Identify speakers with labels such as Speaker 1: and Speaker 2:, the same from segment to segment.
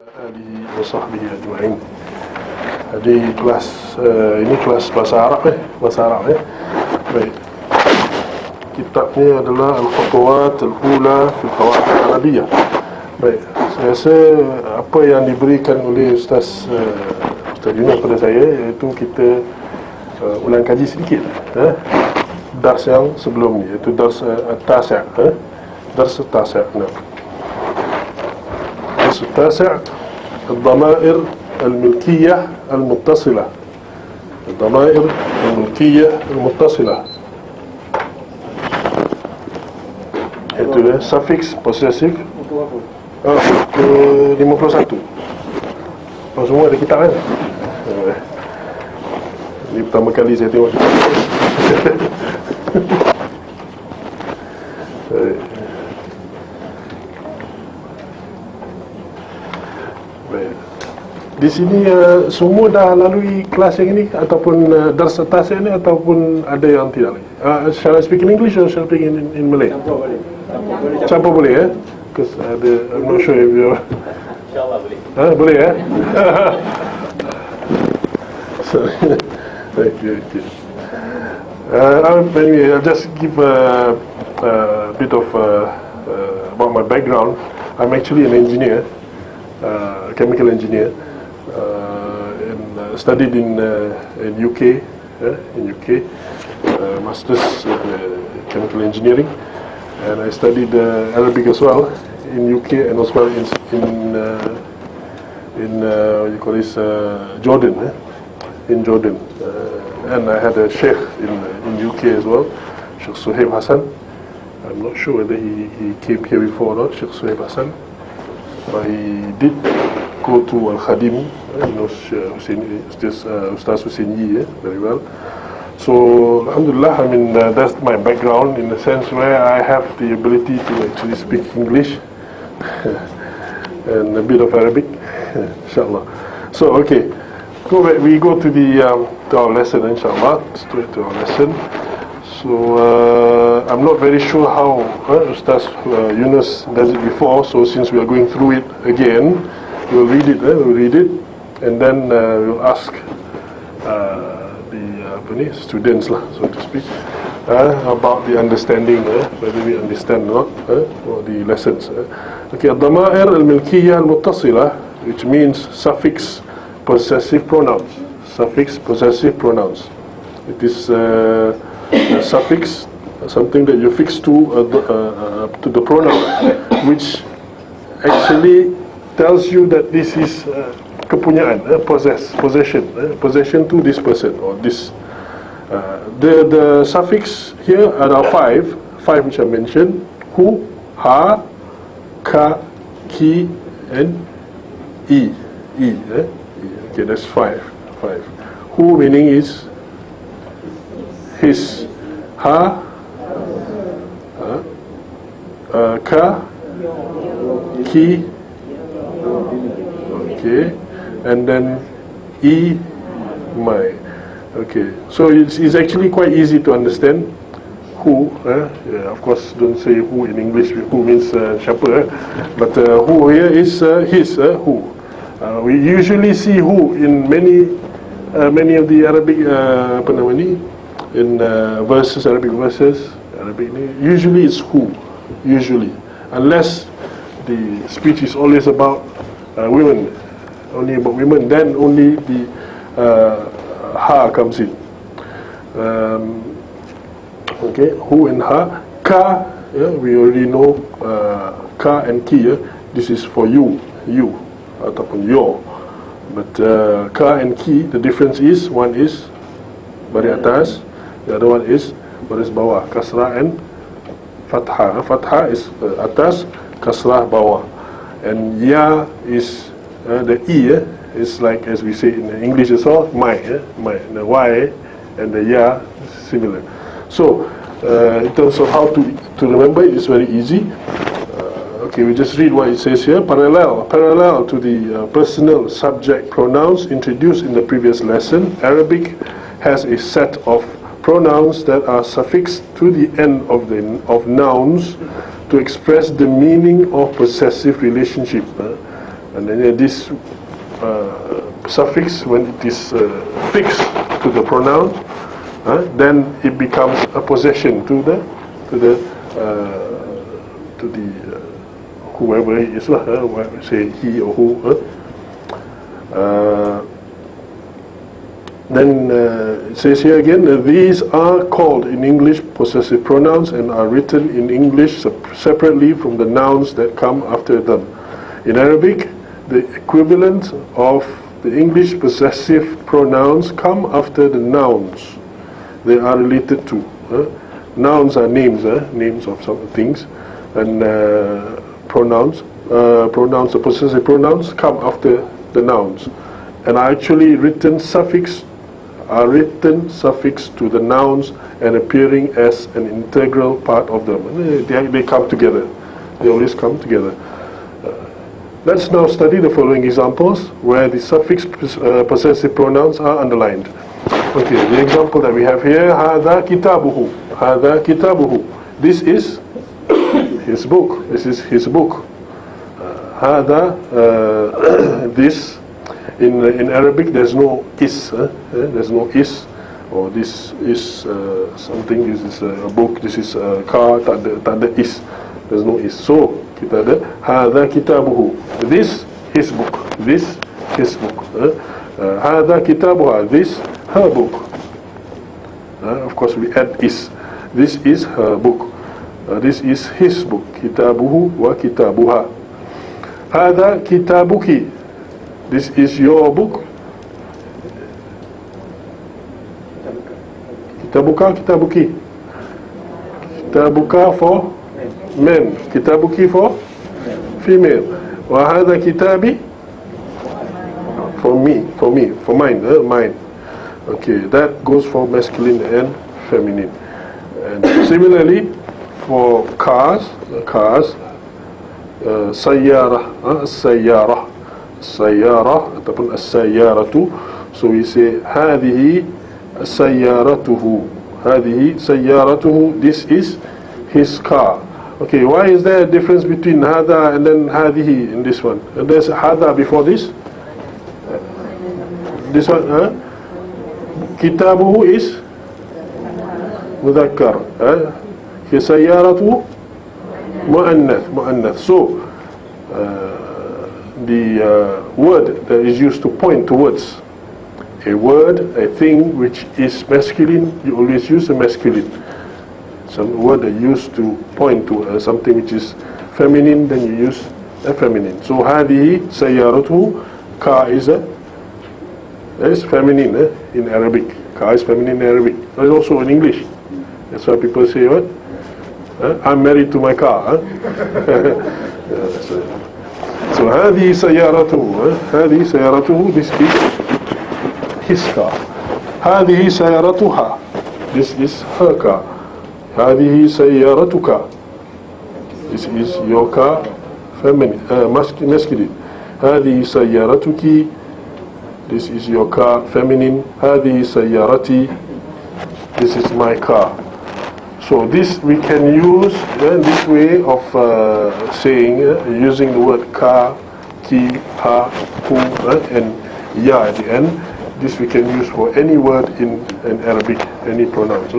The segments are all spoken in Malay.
Speaker 1: alihi wa sahbihi ajma'in. Jadi kelas ini kelas bahasa Arab bahasa Arab Baik. Kitabnya adalah Al-Khutuwat Al-Ula fil Qawaid Al-Arabiyyah. Baik. Saya rasa apa yang diberikan oleh Ustaz Yunus kepada saya, iaitu kita ulang kaji sedikit dars yang sebelum ni, iaitu dars at-tasi', dars at-tasi'. الدرس التاسع الضمائر الملكية المتصلة. الضمائر الملكية المتصلة itu dia suffix possessive ke 51. Semua ada kitab kan? Ini pertama kali saya tengok kitab. Di sini semua dah lalui kelas yang ini ataupun dars atas ini, ataupun ada yang tidak lagi. Shall I speak in English or shall I speak in Malay? Campur boleh Because I'm not sure if you're... InsyaAllah boleh. Boleh Sorry. Okay. Anyway, I'll just give a bit of about my background. I'm actually an engineer, chemical engineer. Studied in UK, masters chemical engineering, and I studied Arabic as well in UK and as well in what you call this, Jordan, in Jordan, and I had a sheikh in UK as well, Sheikh Suhaib Hassan. I'm not sure whether he came here before or not, Sheikh Suhaib Hassan, but he did go to Al-Khadim, Ustaz Hussein very well. So, Alhamdulillah, I mean, that's my background in the sense where I have the ability to actually speak English and a bit of Arabic, inshallah. So, okay, we go to to our lesson, inshallah, straight to our lesson. So, I'm not very sure how Ustaz Yunus does it before, so since we are going through it again, we'll read it, and then we'll ask the students, so to speak, about the understanding, whether we understand or not, or the lessons. Okay, الضمائر الملكية المتصلة, which means suffix possessive pronouns. Suffix possessive pronouns. It is a suffix, something that you fix to the pronoun, which actually tells you that this is kepunyaan, possession to this person or this. The suffix here are five which I mentioned: hu, ha, ka, ki, and e. Okay, that's five. Hu meaning is his, ha, ka, ki. Okay, and then E, my. Okay, so it's actually quite easy to understand. Who, of course, don't say who in English. Who means siapa, but who here is his, who. We usually see who in many of the Arabic in verses, Arabic verses. Usually it's who. Usually, unless the speech is always about women, only about women, then only the ha comes in. Okay, hu and ha. Ka, we already know ka and ki. This is for you, ataupun your. But ka and ki, the difference is, one is baris atas, the other one is baris bawah, kasrah and fathah. Fathah is atas, kasrah bawah, and ya is the E is like, as we say in English as well, my. The Y and the ya is similar. So, in terms of how to remember it, it's very easy. Okay, we just read what it says here. Parallel to the personal subject pronouns introduced in the previous lesson, Arabic has a set of pronouns that are suffixed to the end of nouns to express the meaning of possessive relationship. And then this suffix, when it is fixed to the pronoun, then it becomes a possession to the whoever it is, say he or who. Then it says here again, these are called in English possessive pronouns and are written in English separately from the nouns that come after them. In Arabic, the equivalent of the English possessive pronouns come after the nouns they are related to. Nouns are names, names of some things, and pronouns, the possessive pronouns come after the nouns, and are actually written suffix to the nouns and appearing as an integral part of them. They come together. They always come together. Let's now study the following examples where the suffix possessive pronouns are underlined. Okay, the example that we have here, هذا كتابه. هذا كتابه. This is his book. This is his book. هذا, this. In Arabic, there's no is. There's no is. Or this is something. This is a book. This is a car. Tak ada is. There's no is. So kita ada هذا كتابه. This his book. This his book. هذا كتابها. This her book. Of course, we add is. This is her book. This is his book. كتابه وكتابها. هذا كتابك. This is your book. Kitabuka, kitabuki. Kitabuka for men. Kitabuki for female. Wa hadha kitabi for me, for mine, mine. Okay, that goes for masculine and feminine. And similarly, for cars, sayyarah, sayyarah. السيارة ataupun السيارة. So we say هذه سيارته. هذه سيارته. This is his car. Okay, why is there a difference between هذا and then هذه in this one? And there's هذا before this. This one, كتابه is مذكر. سيارته مؤنث. So the word that is used to point towards a word, a thing which is masculine, you always use a masculine. Some word that used to point to something which is feminine, then you use a feminine. So هذه سيارته. Car is feminine in Arabic. Car is feminine in Arabic. And also in English. That's why people say what? I'm married to my car. So هذه سيارته. هذه سيارته. This is his car. هذه سيارتها. This is her car. هذه سيارتك. This is your car, feminine, masculine. هذه سيارتك. This is your car, feminine. هذه سيارتي. This is my car. So this we can use this way of saying, using the word ka, ki, ha, hu, and ya at the end. This we can use for any word in Arabic, any pronouns.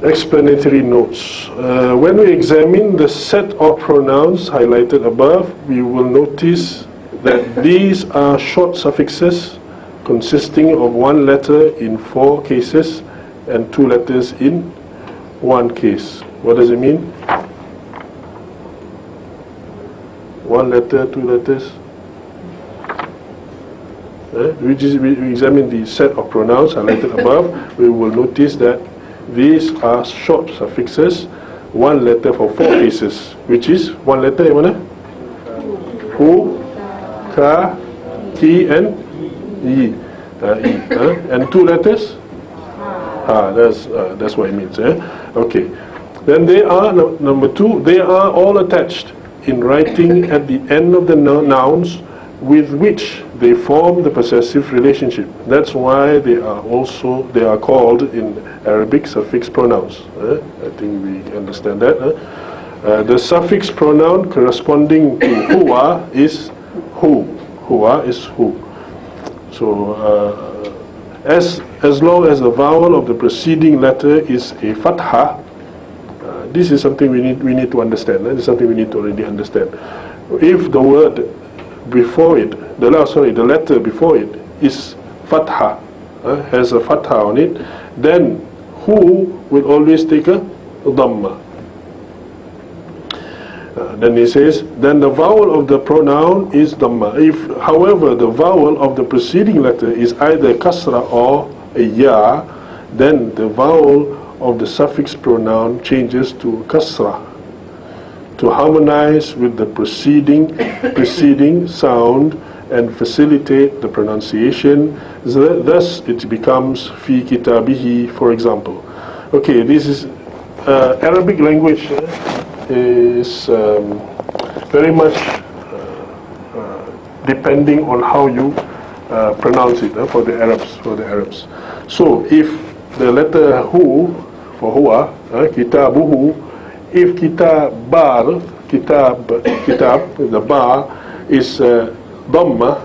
Speaker 1: Explanatory notes. When we examine the set of pronouns highlighted above, we will notice that these are short suffixes consisting of one letter in 4 cases and 2 letters in 1 case. What does it mean? 1 letter, 2 letters. We examine the set of pronouns highlighted above. We will notice that these are short suffixes, 1 letter for 4 cases, which is 1 letter yang mana? Hu, ka, ki, and yi. And 2 letters? That's what it means. Okay. Then they are, number 2, they are all attached in writing at the end of the nouns with which they form the possessive relationship. That's why they are called in Arabic suffix pronouns. I think we understand that. The suffix pronoun corresponding to huwa is who. Huwa is who. So as long as the vowel of the preceding letter is a fathah, this is something we need to understand. This is something we need to already understand. If the word before it, the letter before it is fathah, has a fathah on it, then who will always take a dhamma. Then he says, then the vowel of the pronoun is dhamma. If, however, the vowel of the preceding letter is either kasra or a ya, then the vowel of the suffix pronoun changes to kasra to harmonize with the preceding sound and facilitate the pronunciation. Thus it becomes fi kitabihi, for example. Okay, this is Arabic language is very much depending on how you pronounce it for the Arabs. So if the letter hu for huwa, kitabuhu, if kitabar, kitab, the ba is dhamma,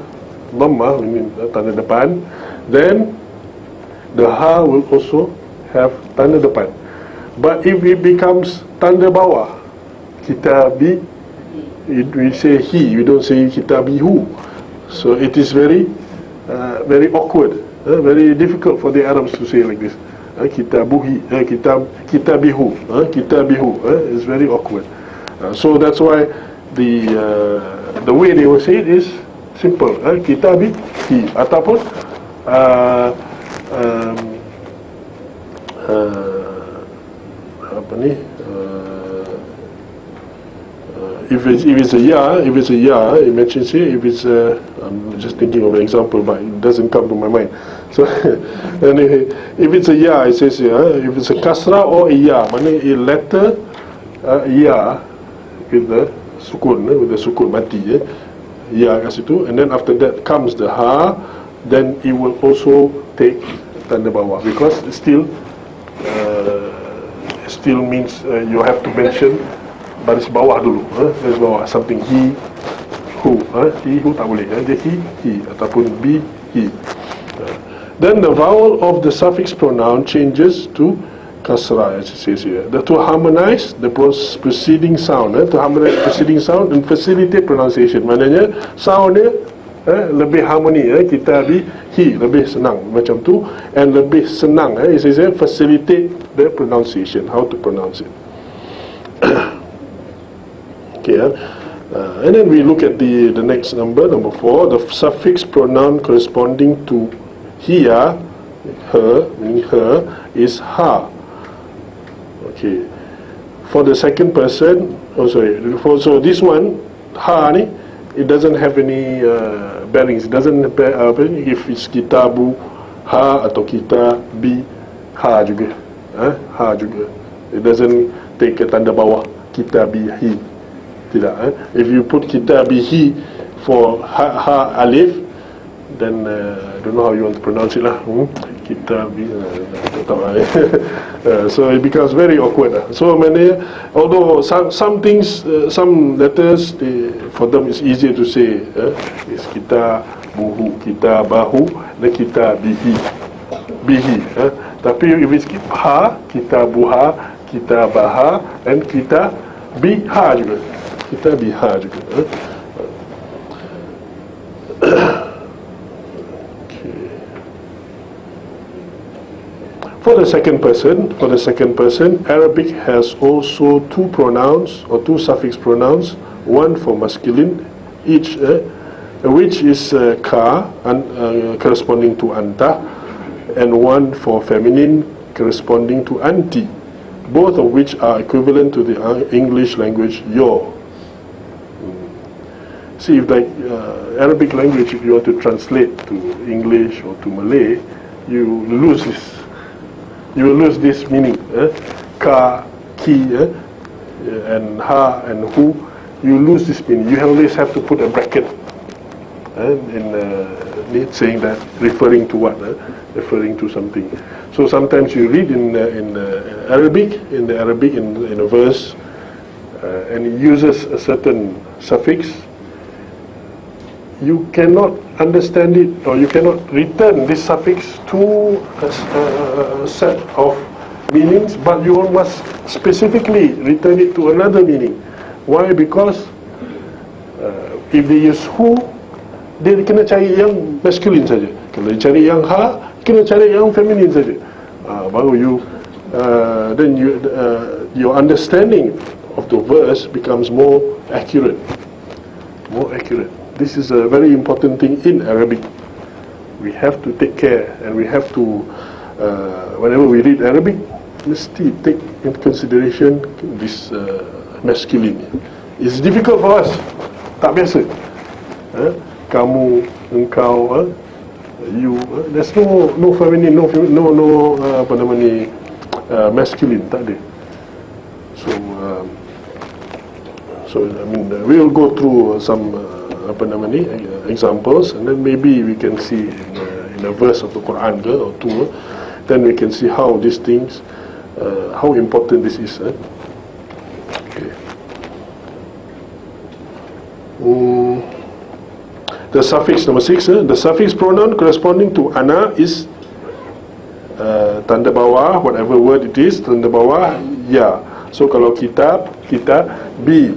Speaker 1: meaning tanda depan, then the ha will also have tanda depan. But if it becomes tanda bawah, kitabi, we say he, we don't say kitabihu. So it is very awkward, very difficult for the Arabs to say like this. Kitabuhi, kitabihu, is very awkward. So that's why the way they will say it is simple. Kitabi, he, ataupun apa ni? If it's a ya, it mentions here. If it's I'm just thinking of an example, but it doesn't come to my mind. So, anyway, if it's a ya, it says here. If it's a kasra or a ya, meaning a letter ya with the sukun mati, ya kat situ, and then after that comes the ha, then it will also take tanda bawah, because it still means you have to mention baris bawah dulu, baris bawah, something he, who, tak boleh, dia he, ataupun be, he. Then the vowel of the suffix pronoun changes to kasra, as it says here, to harmonize the preceding sound, to harmonize preceding sound and facilitate pronunciation. Maknanya sound dia lebih harmoni, kitabi, he, lebih senang, macam tu, and lebih senang, it says here, facilitate the pronunciation, how to pronounce it. Okay, and then we look at the next number 4, the suffix pronoun corresponding to hiya, her, meaning her, is ha. Okay, for the second person, so this one, ha ni, it doesn't have any bearings. It doesn't if it's kitabu ha atau kitabi ha juga, ha juga. It doesn't take a tanda bawah, kitabihi. Tidak. If you put kitabihi for ha alif, then I don't know how you want to pronounce it lah. Kitabi, so it becomes very awkward. So many, although some things, some letters, for them it's easier to say. It's kitabuhu, kitabahu, dan kitabihi, bihi. Tapi if it's ha, kitabuha, kitabaha, and kitabiha juga. Kitabiha juga. For the second person, Arabic has also two pronouns or two suffix pronouns, one for masculine, each which is ka, corresponding to anta, and one for feminine, corresponding to anti, both of which are equivalent to the English language your. See, if like Arabic language, if you want to translate to English or to Malay, you lose this. You will lose this meaning. Ka, ki, and ha and who. You lose this meaning. You always have to put a bracket in saying that, referring to what? Referring to something. So sometimes you read in Arabic, in a verse, and it uses a certain suffix, you cannot understand it, or you cannot return this suffix to a set of meanings, but you must specifically return it to another meaning. Why? Because if they use who, dia kena cari yang masculine saja. Kalau dia cari yang ha, kena cari yang feminine saja. Baru you then your understanding of the verse becomes more accurate. More accurate. This is a very important thing in Arabic. We have to take care, and we have to whenever we read Arabic, mesti take into consideration this masculine. It's difficult for us. Tak biasa. Kamu, engkau, you. There's no feminine, no apa nama ni, masculine, tak ada. So I mean, we'll go through some apa nama ni, examples, and then maybe we can see in a verse of the Quran ke, or two, then we can see how these things, how important this is. Okay. The suffix number 6, the suffix pronoun corresponding to ana is tanda bawah, whatever word it is, tanda bawah ya. So kalau kitab, kitabi,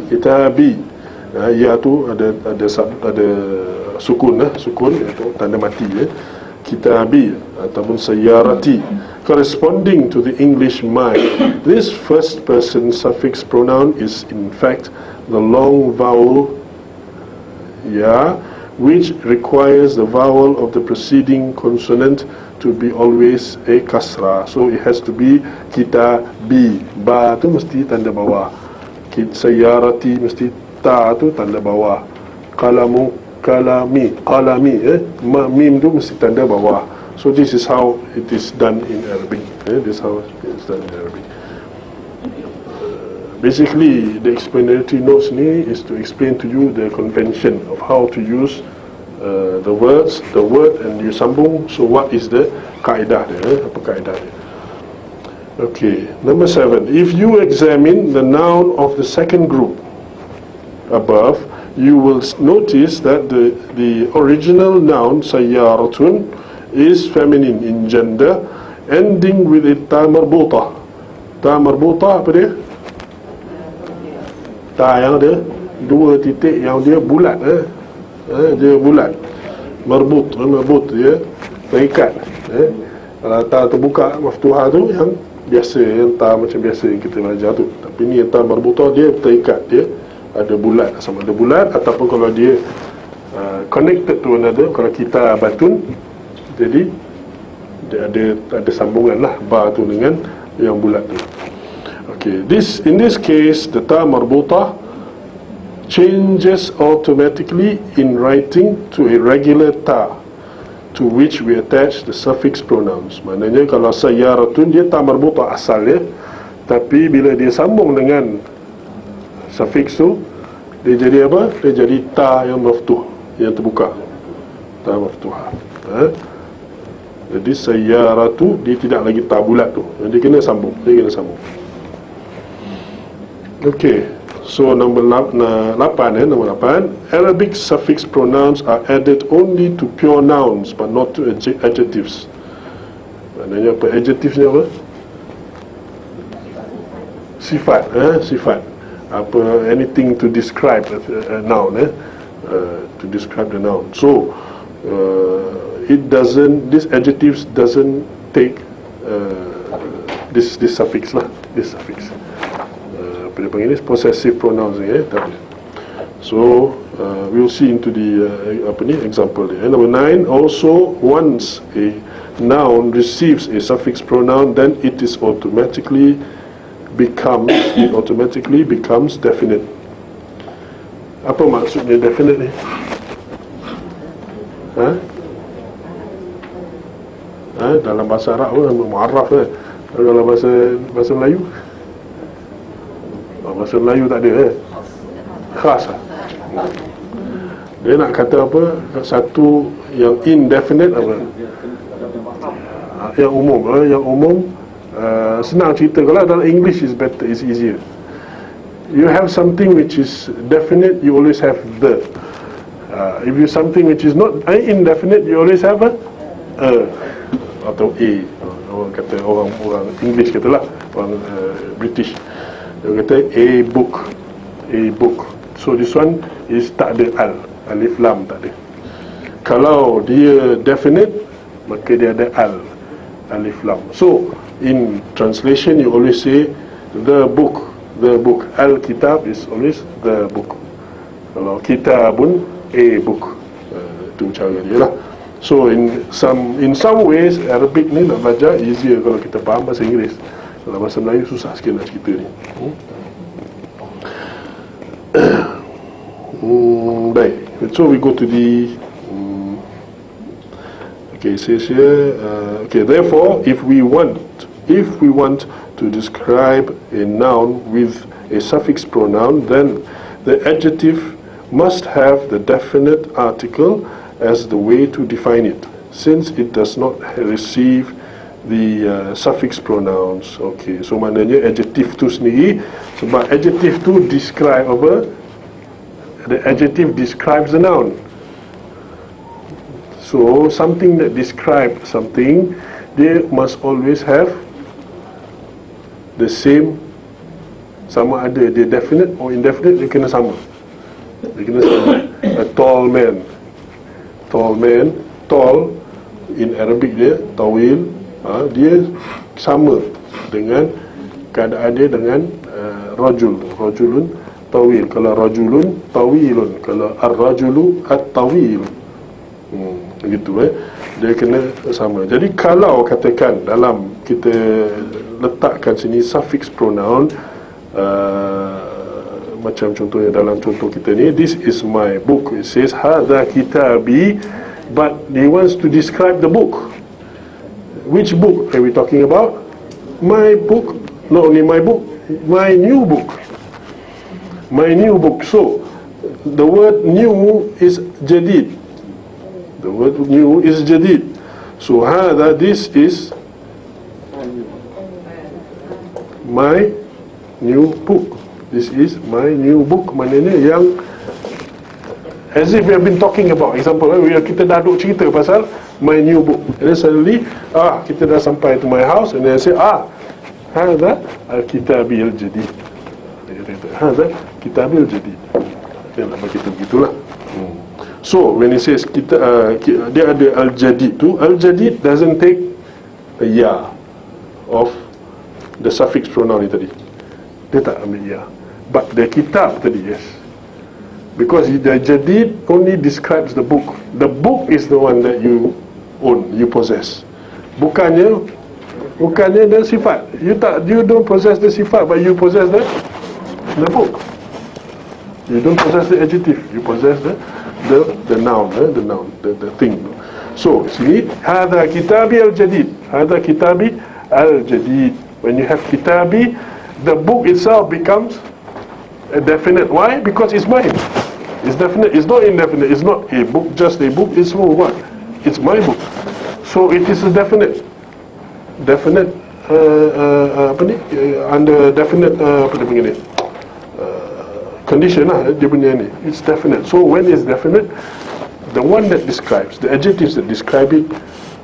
Speaker 1: ya tu ada sukun, sukun iaitu tanda mati, kitabi ataupun sayyarati, corresponding to the English my. This first person suffix pronoun is in fact the long vowel ya, which requires the vowel of the preceding consonant to be always a kasrah. So it has to be kitabi, ba tu mesti tanda bawah, sayyarati mesti ta tu tanda bawah, kalamu, kalami, mim tu mesti tanda bawah. So this is how it is done in Arabic. This is how it is done in Arabic. Basically, the explanatory notes ni is to explain to you the convention of how to use the words, the word, and you sambung. So what is the kaedah dia? Apa kaedah dia? Okay, number 7. If you examine the noun of the second group above, you will notice that the original noun sayyaratun is feminine in gender, ending with a ta marbutah. Ta marbutah apa dia? Ta yang ada dua titik, yang dia bulat, dia bulat, marbut dia terikat. Kalau ta terbuka maftuhah tu yang biasa, yang ta macam biasa yang kita belajar tu. Tapi ni ta marbutah dia terikat, dia ada bulat, sama ada bulat ataupun kalau dia connected to another. Kalau kita batun, jadi dia ada sambungan lah ba tu dengan yang bulat tu. Okay, in this case, the ta marbutah changes automatically in writing to a regular ta, to which we attach the suffix pronouns. Maknanya kalau sayyaratun, dia ta marbutah asal dia, tapi bila dia sambung dengan suffix tu, dia jadi apa? Dia jadi ta yang maftuh, yang terbuka, ta maftuhah. Jadi sayyaratu, dia tidak lagi ta bulat tu, dia kena sambung, Okay, so number 8, number 8, Arabic suffix pronouns are added only to pure nouns but not to adjectives. Maknanya apa? Adjectivesnya apa? Sifat, sifat. Apa, anything to describe a noun, to describe the noun. So this adjectives doesn't take this suffix lah, this suffix. Dia panggil ni possessive pronouns ni, so we'll see into the example there. Number 9, also once a noun receives a suffix pronoun, then it automatically becomes definite. Apa maksudnya definite ni? Dalam bahasa Arab mu'arraf, dalam bahasa Melayu, bahasa Melayu tak ada, khas lah. Dia nak kata apa? Satu yang indefinite apa? Yang umum, senang cerita. Kalau dalam English is better, is easier. you have something which is definite, you always have the. If you something which is not indefinite, you always have a atau a. Orang kata, orang English katalah, orang British, dia kata a book. So this one is tak ada alif lam tak ada. Kalau dia definite, maka dia ada alif lam. So in translation you always say the book. Al-kitab is always the book. Kalau kitabun, a book. Itu cara dia lah. So in some ways Arabic ni nak belajar easier kalau kita faham bahasa Inggeris. Kalau bahasa Melayu susah sikit nak cerita ni. Baik. So we go to the okay, it says here okay, therefore if we want to describe a noun with a suffix pronoun, then the adjective must have the definite article as the way to define it, since it does not receive the suffix pronouns. Okay, so maknanya adjective tu sendiri, sebab adjective tu describe apa? The adjective describes the noun. So something that describes something, they must always have the same, sama ada dia definite or indefinite, dia kena sama. A tall man, tall in Arabic dia tawil, dia sama dengan keadaan dia dengan rajulun tawil. Kalau rajulun tawilun, kalau ar-rajulu at-tawil, begitu dia kena sama. Jadi kalau katakan dalam kita letakkan sini suffix pronoun, macam contohnya dalam contoh kita ni, this is my book, it says hadha kitabi, but he wants to describe the book. Which book are we talking about? My book, not only my book, my new book. So the word new is jadid. The word new is jadid. So hadha, this is my new book. This is my new book. Maknanya yang as if we have been talking about. Example, kita dah duk cerita pasal my new book, and then suddenly kita dah sampai to my house, and then I say hadha al-kitabi al-jadid. Hadha kitabi al-jadid. Dia nak bagi kita begitulah. So when it says dia ada al-jadid tu, al-jadid doesn't take a ya of the suffix pronoun ni tadi. Dia tak ambil ya. But the kitab tadi, yes. Because the jadid only describes the book. The book is the one that you own, you possess. Bukannya the sifat. You don't possess the sifat, but you possess the book. You don't possess the adjective, you possess the noun, the thing. So see, hadha kitabi al-jadid. Hadha kitabi al-jadid. When you have kitabi, the book itself becomes a definite. Why? Because it's mine. It's definite. It's not indefinite. It's not a book, just a book. It's for what? It's my book. So it is a definite. Under definite condition lah dia punya ni. It's definite. So when it's definite, the one that describes, the adjectives that describe it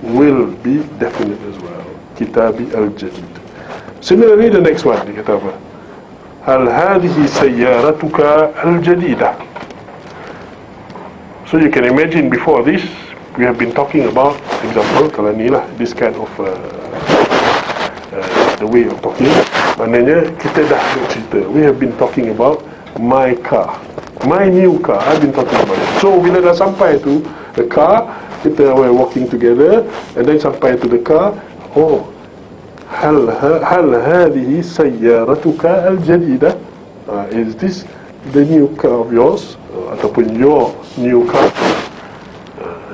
Speaker 1: will be definite as well. Kitabi al-jadid. Similarly, the next one dia kata apa? Hal hadhihi sayyaratuka al-jadidah. So you can imagine before this we have been talking about, example, kalau ni lah, this kind of the way of talking. Maknanya kita dah cerita, we have been talking about my car, my new car. I've been talking about it. So bila dah sampai tu the car, kita were walking together, and then sampai to the car, hal hadhihi sayyaratuka al-jadida, is this the new car of yours, ataupun your new car?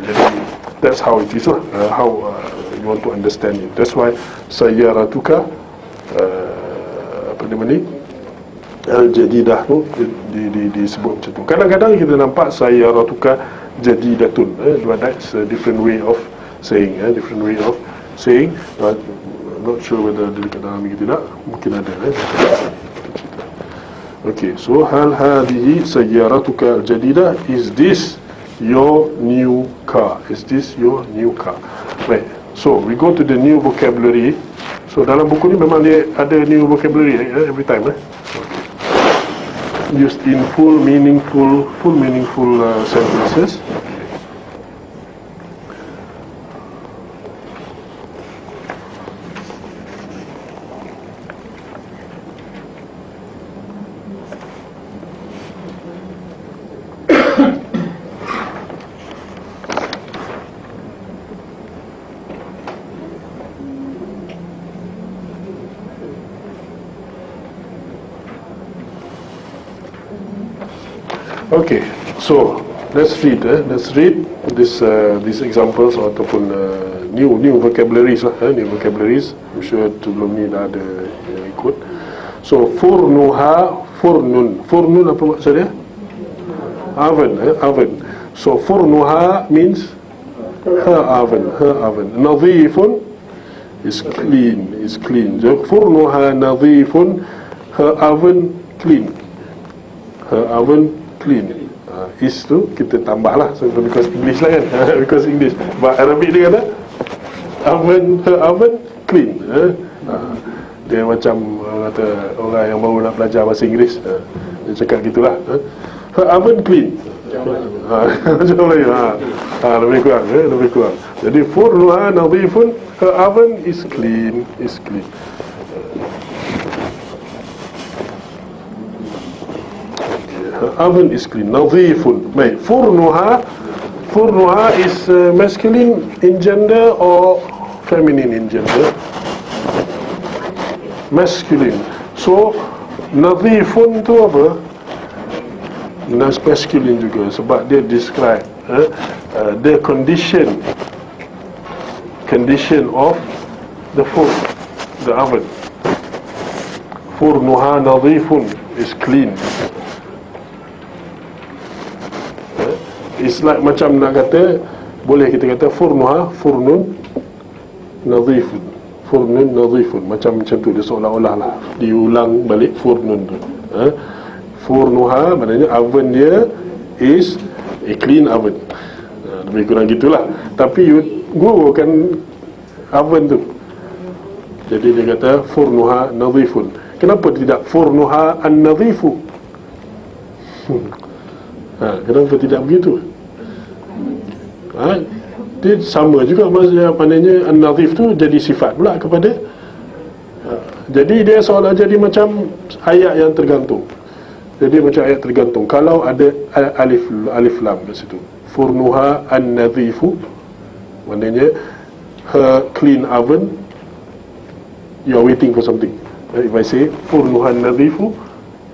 Speaker 1: Jadi that's how it is lah, how you want to understand it. That's why sayyaratuka al-jadidah tu disebut macam tu. Kadang-kadang kita nampak sayyaratuka jadidatun, that's a different way of saying, different way of saying. Not sure whether ada dekat dalam ni ke tidak. Mungkin ada. Okay, so hal hadhihi sayyaratuka al-jadidah, is this your new car? Is this your new car? Right. So we go to the new vocabulary. So dalam buku ni memang dia ada new vocabulary every time Okay. Used in full meaningful sentences. Okay, so let's read these examples ataupun new vocabularies lah, new vocabularies. I'm sure sebelum ni dah ada yang ikut. So furnun apa maksud dia? Oven. So furnuha means her oven. Nadhifun is clean. So furnuha nadhifun, her oven clean. Is tu kita tambah lah, so because English lah kan. Because English, but Arabic dia kata her oven clean. Dia macam kata orang yang baru nak belajar bahasa Inggeris, dia cakap gitulah. Her oven clean. Macam lagi lebih kurang. Jadi furnuha nadhifun, her oven is clean. Oven is clean. Nadhifun. Baik. Furnuha is masculine in gender or feminine in gender? Masculine. So nadhifun tu apa? Masculine juga, sebab dia describe the condition of the food, the oven. Furnuha nadhifun is clean. It's like macam nak kata, boleh kita kata furnun nadhifun, macam tu, dia seolah-olah lah diulang balik furnun tu. Furnuha maknanya oven dia is a clean oven. Lebih kurang gitulah. Tapi you gunakan oven tu, jadi dia kata furnuha nadhifun. Kenapa tidak furnuha an-nadhifu? Kenapa tidak begitu? Dia sama juga maknanya an-nadhif tu jadi sifat pula kepada jadi dia seolah jadi macam ayat yang tergantung. Jadi macam ayat tergantung. Kalau ada alif lam kat situ, furnuha an-nadhifu, maknanya her clean oven, you are waiting for something. If I say furnuha an-nadhifu,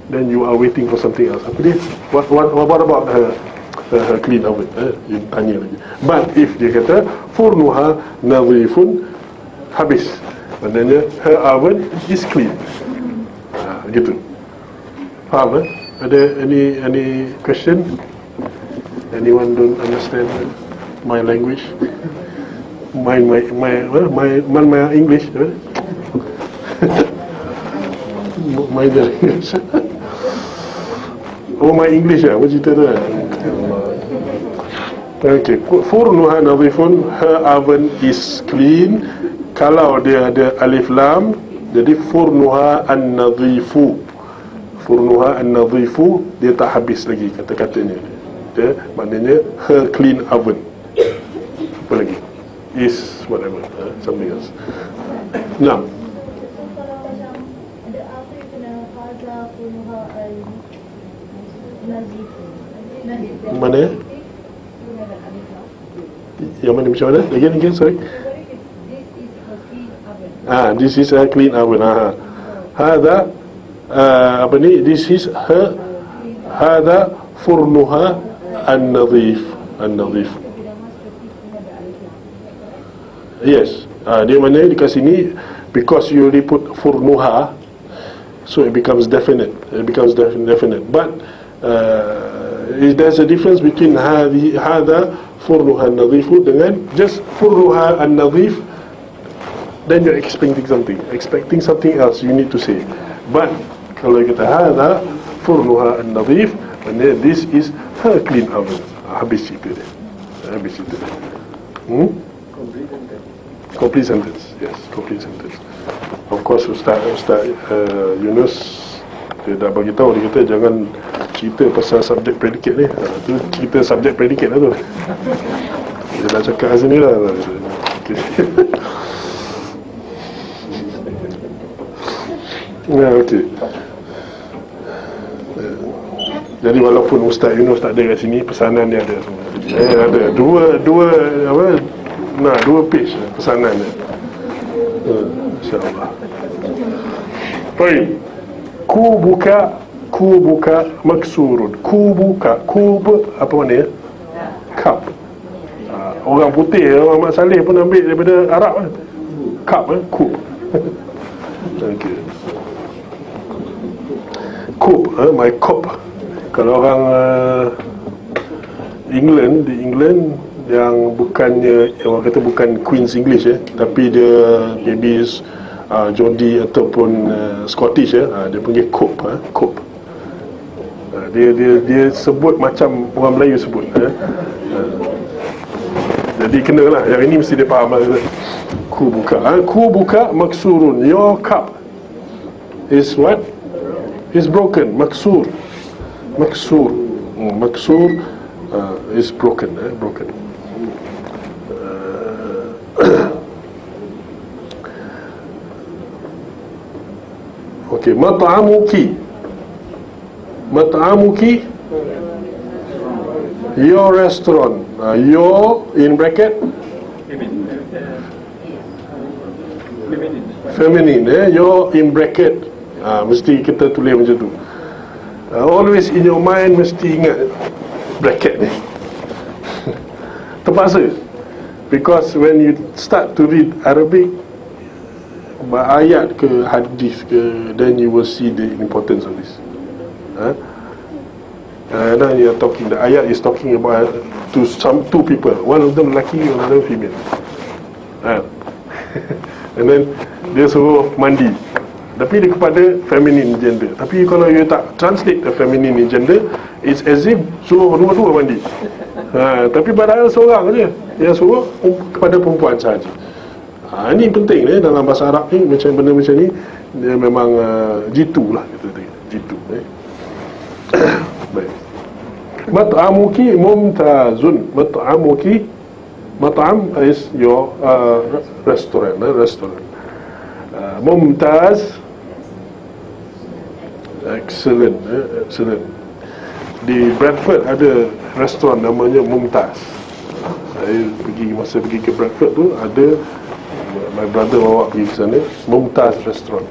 Speaker 1: then you are waiting for something else. Apa dia? What about her clean oven? You tanya lagi. But if dia kata furnuha nadhifun, habis, maknanya her oven is clean. Gitu. Faham? Ada any question? Anyone don't understand my language? My English? My English. Oh, my English lah, apa cerita tu kan? Okay, furnuha nadhifun, her oven is clean. Kalau dia ada alif lam, jadi furnuha an-nadhifu. Furnuha an-nadhifu, dia tak habis lagi kata-katanya. Dia maknanya her clean oven. Apa lagi? Is whatever, something else. Nah, mana? Yang mana macam mana? Again, sorry. This is a clean oven. Hada apa ni? This is her. Hada furnuha an-nadhif. Yes. Dia mana dekat sini, because you already put furnuha, so it becomes definite. But there's a difference between hada furnuha an-nadhifu dengan just furnuha an-nadhif. Then you're expecting something else you need to say. But kalau kita hada furnuha an-nadhif, maknanya this is her clean oven. Habis cerita dia. Complete sentence. Yes, complete sentence. Of course Ustaz Yunus dia dah bagi tahu, dia kata jangan cerita pasal subjek predikat ni. Tu cerita subjek predikat lah tu. Dia dah cakap kat sini lah. Okay. Okey. Jadi walaupun Ustaz Yunus tak ada kat sini, pesanan dia ada semua. Ada dua page pesanan dia. InsyaAllah. Baik. Ku buka maksurun. Ku apa mana ya? Cup. Orang putih, orang Mak Saleh pun ambil daripada Arab kan. Cup kub. Okey. Kub, my cup. Kalau orang England, di England yang bukannya, orang kata bukan Queen's English tapi dia maybe Geordie ataupun Scottish dia panggil kub. Kub. Dia sebut macam orang Melayu sebut. Jadi kenalah, yang ini mesti dia faham lah. Ku buka maksurun. Your cup is what? Is broken. Maksur is broken. Broken. Okay, mat'amuki, your restaurant. Your in bracket feminine. Your in bracket. Mesti kita tulis macam tu. Always in your mind, mesti ingat bracket ni. Terpaksa. Because when you start to read Arabic, ayat ke hadis ke, then you will see the importance of this. Now you are talking, the ayat is talking about two people, one of them lelaki, one of them female. And then dia suruh mandi, tapi dia kepada feminine gender. Tapi kalau you tak translate the feminine gender, it's as if suruh dua-dua mandi. Tapi padahal seorang je yang suruh kepada perempuan sahaja. Ini penting dalam bahasa Arab ni, macam benda macam ni dia memang jitu lah, jitu. Baik. Mat'amuki mumtazun. Mat'am is your restaurant. Mumtaz, excellent. Di Bradford ada restoran namanya Mumtaz. Saya masa pergi ke Bradford tu, ada my brother bawa pergi ke sana, Mumtaz Restaurant.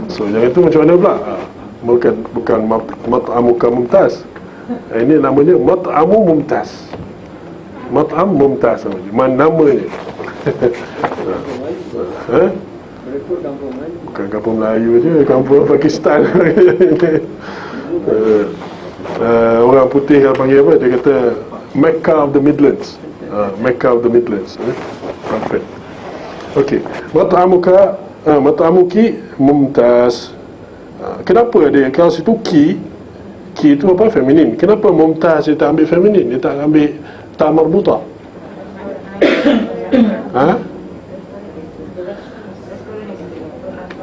Speaker 1: So yang itu macam mana pula? Bukan mat'amuka Mumtaz. Ini namanya mat'amu Mumtaz. Mat'am Mumtaz namanya. Bukan kampung Melayu je, kampung Pakistan. Orang putih yang panggil apa? Dia kata Mecca of the Midlands. Mecca of the Midlands. Perfect. Okey. Mat'amuki Mumtaz. Kenapa dia kalau situ ki itu apa? Feminin. Kenapa Mumtaz dia tak ambil feminin? Dia tak ambil ta marbutah?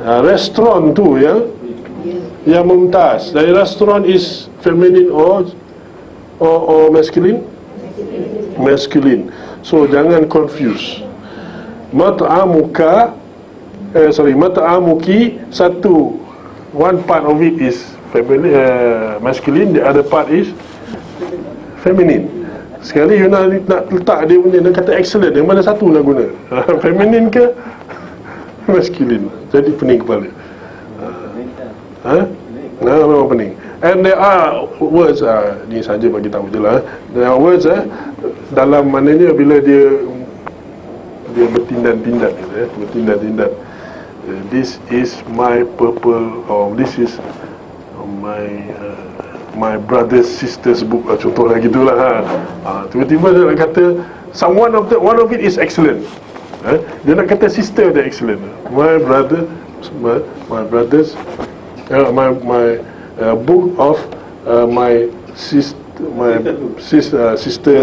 Speaker 1: Restoran tu yang Mumtaz. Dari restoran is feminine or masculine? Masculine. So jangan confuse. Mat'amuki, one part of it is feminine, masculine, the other part is feminine. Sekali you nak letak dia punya, nak kata excellent, yang mana satu nak guna? Feminine ke masculine? Jadi pening kepala. Memang pening. And there are words, ni saja bagi tahu je lah. There are words dalam maknanya bila dia bertindak-tindak, bertindak-tindak. This is my purple, or this is my brother's sister's book, contohlah gitulah. Tiba-tiba dia nak kata one of it is excellent. Dia nak kata sister dia excellent. My brother's book of my sisters,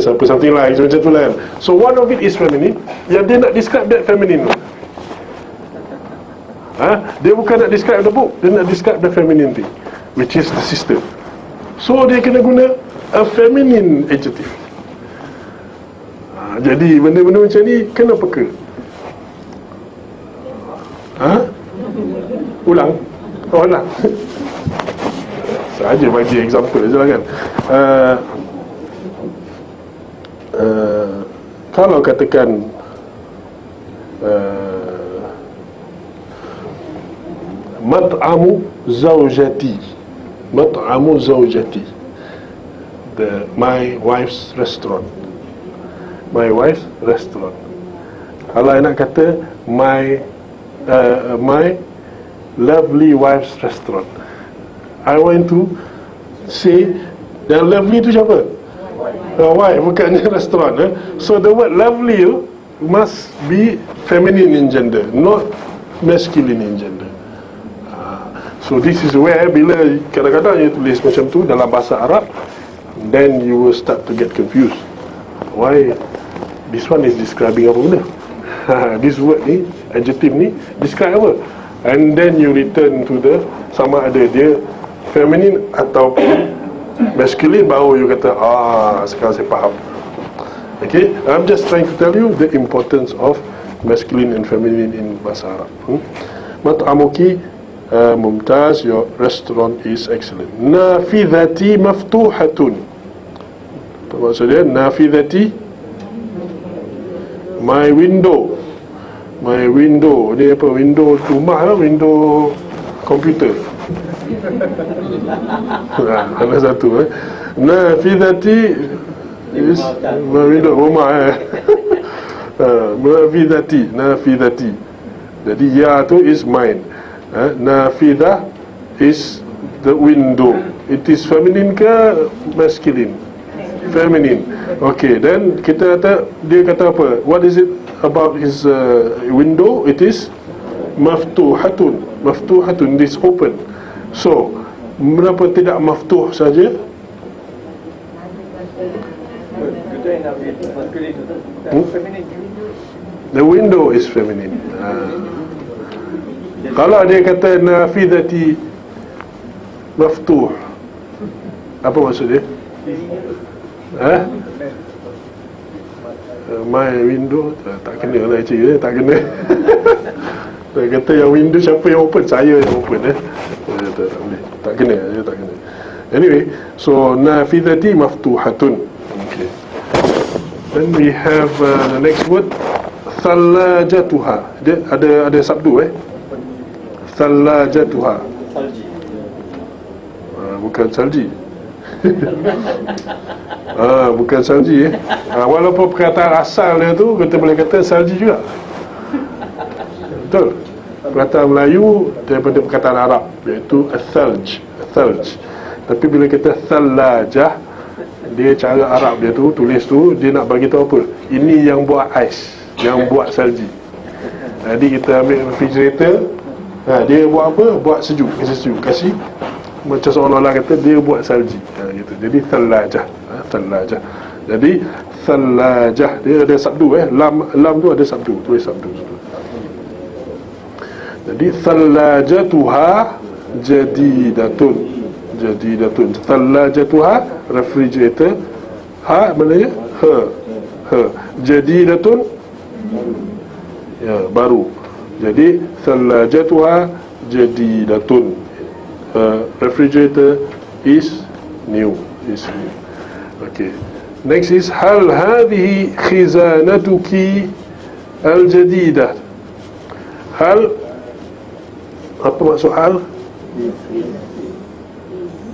Speaker 1: something like macam tu lah. So one of it is feminine. Yang dia nak describe that feminine. Dia bukan nak describe the book, dia nak describe the feminine thing, which is the sister. So dia kena guna a feminine adjective. Jadi benda-benda macam ni kena peka. Ulang. Saja bagi example je lah kan. Kalau katakan mat'amu zawjati, my wife's restaurant. Kalau nak kata my lovely wife's restaurant, I want to say yang lovely tu siapa? Wife, bukannya restaurant. So the word lovely must be feminine in gender, not masculine in gender. So this is where bila kadang-kadang you tulis macam tu dalam bahasa Arab, then you will start to get confused. Why this one is describing apa benda? This word ni, adjective ni describe apa? And then you return to the sama ada dia feminine ataupun masculine, baru you kata sekarang saya faham. Okay, I'm just trying to tell you the importance of masculine and feminine in bahasa Arab. Mat'amuki mumtaz, your restaurant is excellent. Nafidhati maftuhatun. Apa maksud dia? Nafidhati, my window. Ni apa? Window rumah lah, window komputer. Ada satu Nafidhati is my window rumah. Nafidhati. Jadi ya tu is mine. Nafidah is the window. It is feminine ke masculine? Feminine. Okay, then dia kata apa? What is it about his window? It is maftuhatun. This open. So kenapa tidak maftuh saja? The window is feminine. Kalau dia kata nafidhati maftuh, apa maksud dia? My window tak kena lah cik, tak kena. Dia kata yang window siapa yang open? Saya yang open. Tak boleh, tak kena. Anyway, so nafidhati maftuhatun. Okay. Then we have the next word, thalajatuha. Dia ada sabtu thalajatuha. Bukan salji. Bukan salji walaupun perkataan asal dia tu kita boleh kata salji juga. Betul. Perkataan Melayu daripada perkataan Arab, iaitu al-thalj. Tapi bila kita thalajah, dia cara Arab dia tu tulis tu, dia nak bagi tahu apa? Ini yang buat ais, yang buat salji. Jadi kita ambil refrigerator, dia buat apa? Buat sejuk, kasih macam seolah-olah kata dia buat salji. Gitu. Jadi thalajah. Jadi thalajah dia ada sabdu lam tu ada sabdu, tulis sabdu. Jadi thalajatuha jadidatun. Thalajatuha refrigerator, maknanya jadidatun baru. Jadi thalajatuha jadidatun, refrigerator is new. Okay. Next is hal hadhihi khizanatuki al-jadidah. Hal, apa maksud hal?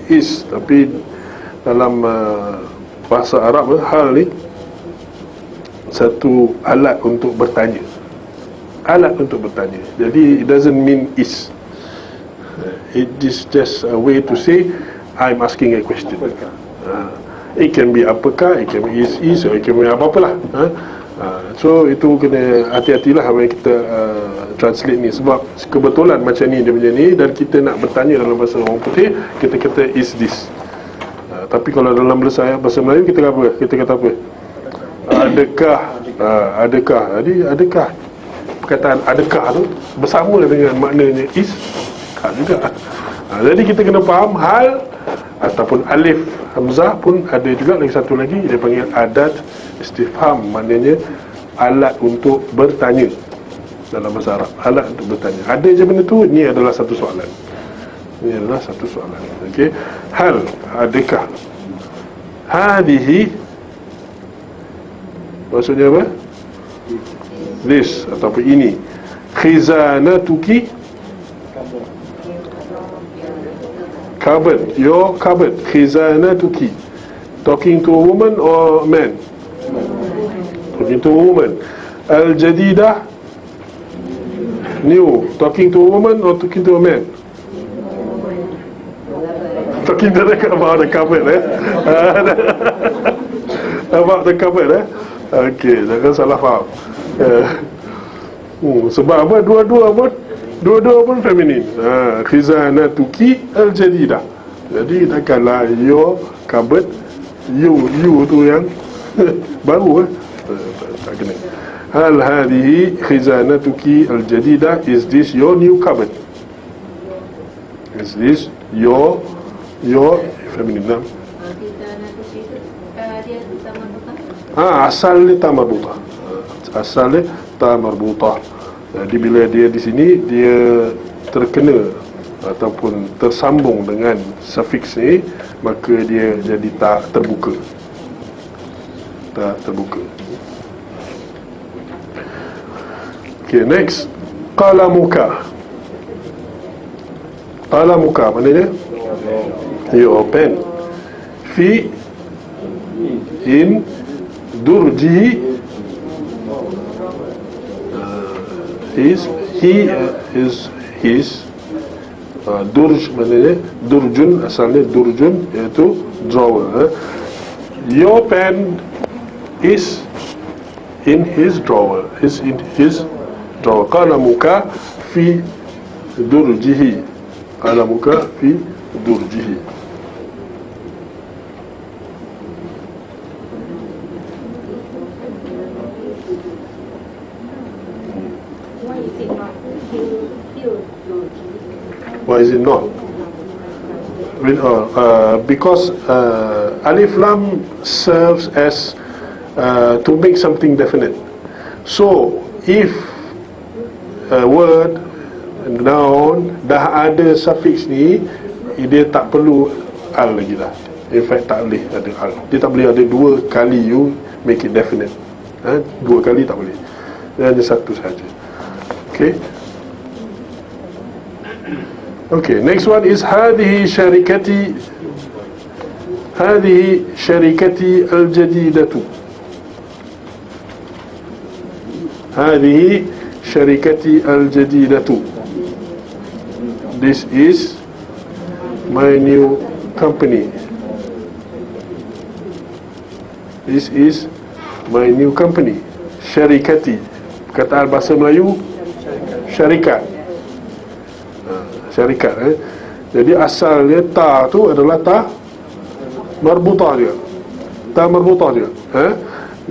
Speaker 1: Is, tapi dalam bahasa Arab hal ni satu alat untuk bertanya. Jadi it doesn't mean is. It is just a way to say I'm asking a question. It can be apakah, it can be is, or it can be apa-apalah. So itu kena hati-hatilah when kita translate ni. Sebab kebetulan macam ni dia punya ni, dan kita nak bertanya dalam bahasa orang putih, kita kata is this. Tapi kalau dalam bahasa Melayu kita kata apa? Kita kata apa? Adakah? Adakah. Jadi adakah, perkataan adakah tu bersama dengan maknanya is juga. Jadi kita kena faham hal ataupun alif hamzah pun ada juga lagi satu lagi, dia panggil adat istifham, maknanya alat untuk bertanya dalam bahasa Arab. Alat untuk bertanya. Ada je benda tu, ni adalah satu soalan. Ini adalah satu soalan. Okey. Hal, adakah. Hadihi maksudnya apa? This ataupun ini. Khizanatuki, cupboard, your cupboard. Khizanatuki, talking to a woman or man? Talking to a woman. Al-jadidah, new, talking to a woman or talking to a man? Talking to about the cupboard, about the cupboard, Okey, jangan salah faham. Sebab apa? Dua-dua pun feminin. Khizanatuki al-jadidah. Jadi takkanlah your cupboard, you tu yang baru, tak kena. Hal hadhihi khizanatuki al-jadidah, is this your new cupboard? Is this your feminine? Asal dia tak marbutah. Asal dia tak marbutah. Jadi bila dia di sini, dia terkena ataupun tersambung dengan sufiks ni, maka dia jadi tak terbuka. Tak terbuka. Okay, next. Qalamuka. Qalamuka maknanya your pen. Fi, in, durji, is, he, is his. Durj maknanya durjun, asalnya durjun iaitu drawer. Your pen is in his drawer, is in his drawer. Qalamuka fi durjihi. Qalamuka fi durjihi. Why is it not? Because alif lam serves as to make something definite. So if a word, noun, dah ada suffix ni, dia tak perlu al lagi dah. In fact tak boleh ada al. Dia tak boleh ada dua kali you make it definite. Dua kali tak boleh. Dia hanya satu sahaja. Okay. Okay, next one is hadhihi syarikati. Hadhihi syarikati al-jadidatu. Hadhihi syarikati al-jadidatu. This is my new company. This is my new company. Syarikati, perkataan bahasa Melayu syarikat. Syarikat. Jadi asalnya ta tu adalah ta marbutah dia. Ta marbutah dia.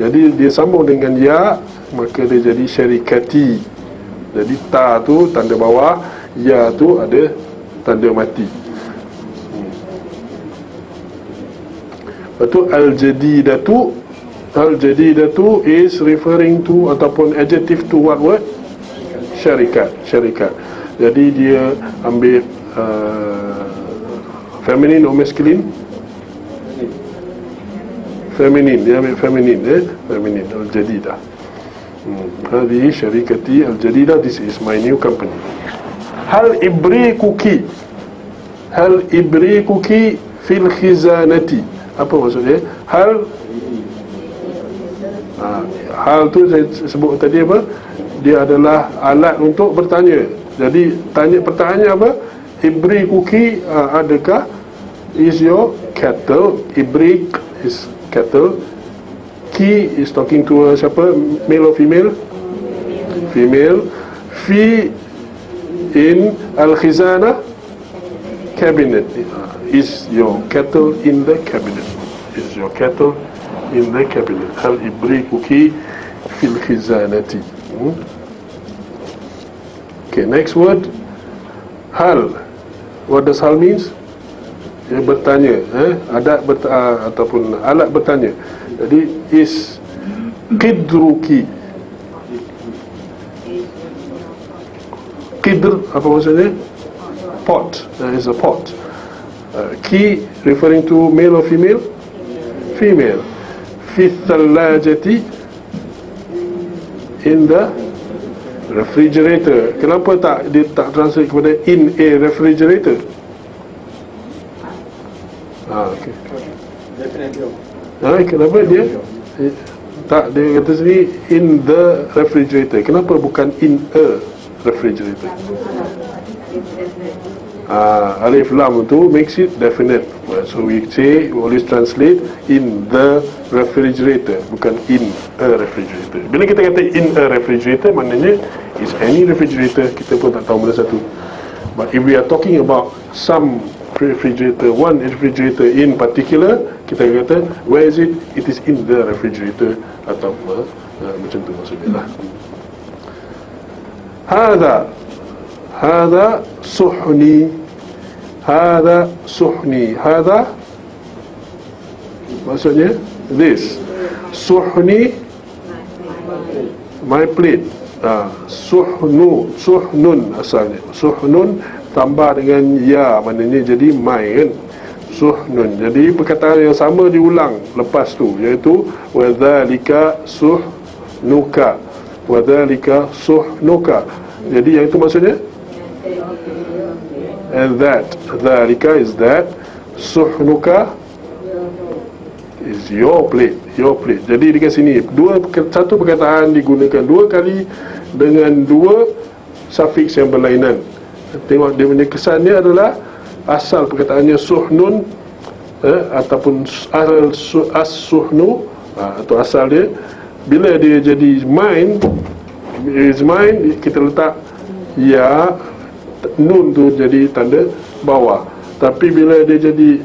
Speaker 1: Jadi dia sambung dengan ya, maka dia jadi syarikati. Jadi ta tu tanda bawah, ya tu ada tanda mati. Lepas tu al-jadidatu. Al-jadidatu is referring to ataupun adjective to what word? Syarikat. Syarikat. Jadi dia ambil feminine or masculine? Feminine. Dia ambil feminine, feminine, al-jadidah. Hadhihi syarikati al-jadidah. This is my new company. Hal ibrikuki. Hal ibrikuki fil khizanati. Apa maksudnya? Hal tu saya sebut tadi apa? Dia adalah alat untuk bertanya. Jadi pertanyaannya apa? Ibrikuki, adakah? Is your kettle. Ibrik is kettle. Ki is talking to siapa? Male or female? Female. Fi in al-khizanah, cabinet. Is your kettle in the cabinet? Is your kettle in the cabinet? Hal ibrikuki fil khizanati. Okay, next word, hal. What does hal means? Dia bertanya, adat ataupun alat bertanya. Jadi is qidruki. Qidr apa maksudnya? Pot. Is a pot. Ki referring to male or female? Female. Fi thalajati, in the refrigerator. Kenapa dia tak translate kepada in a refrigerator? Okay. Kenapa dia tak, dia kata sini in the refrigerator. Kenapa bukan in a refrigerator? Alif lam tu makes it definite. So we say, we always translate in the refrigerator, bukan in a refrigerator. Bila kita kata in a refrigerator, maknanya is any refrigerator. Kita pun tak tahu mana satu. But if we are talking about some refrigerator, one refrigerator in particular, kita kata where is it? It is in the refrigerator, atau macam tu maksudnya lah. Hada suhni. Hada suhni. Hada maksudnya this. Suhni, my plate. Suhnun asalnya. Suhnun tambah dengan ya, maknanya jadi my kan. Suhnun. Jadi perkataan yang sama diulang lepas tu, iaitu wadzalika suhnuka. Wadzalika suhnuka. Jadi yang itu maksudnya, and that. Dzalika is that. Suhnuka is your plate. Your plate. Jadi dekat sini satu perkataan digunakan dua kali dengan dua suffix yang berlainan. Tengok dia punya kesannya adalah asal perkataannya suhnun, ataupun as-suhnu, atau asal dia, bila dia jadi mine, is mine, kita letak ya, nun tu jadi tanda bawah. Tapi bila dia jadi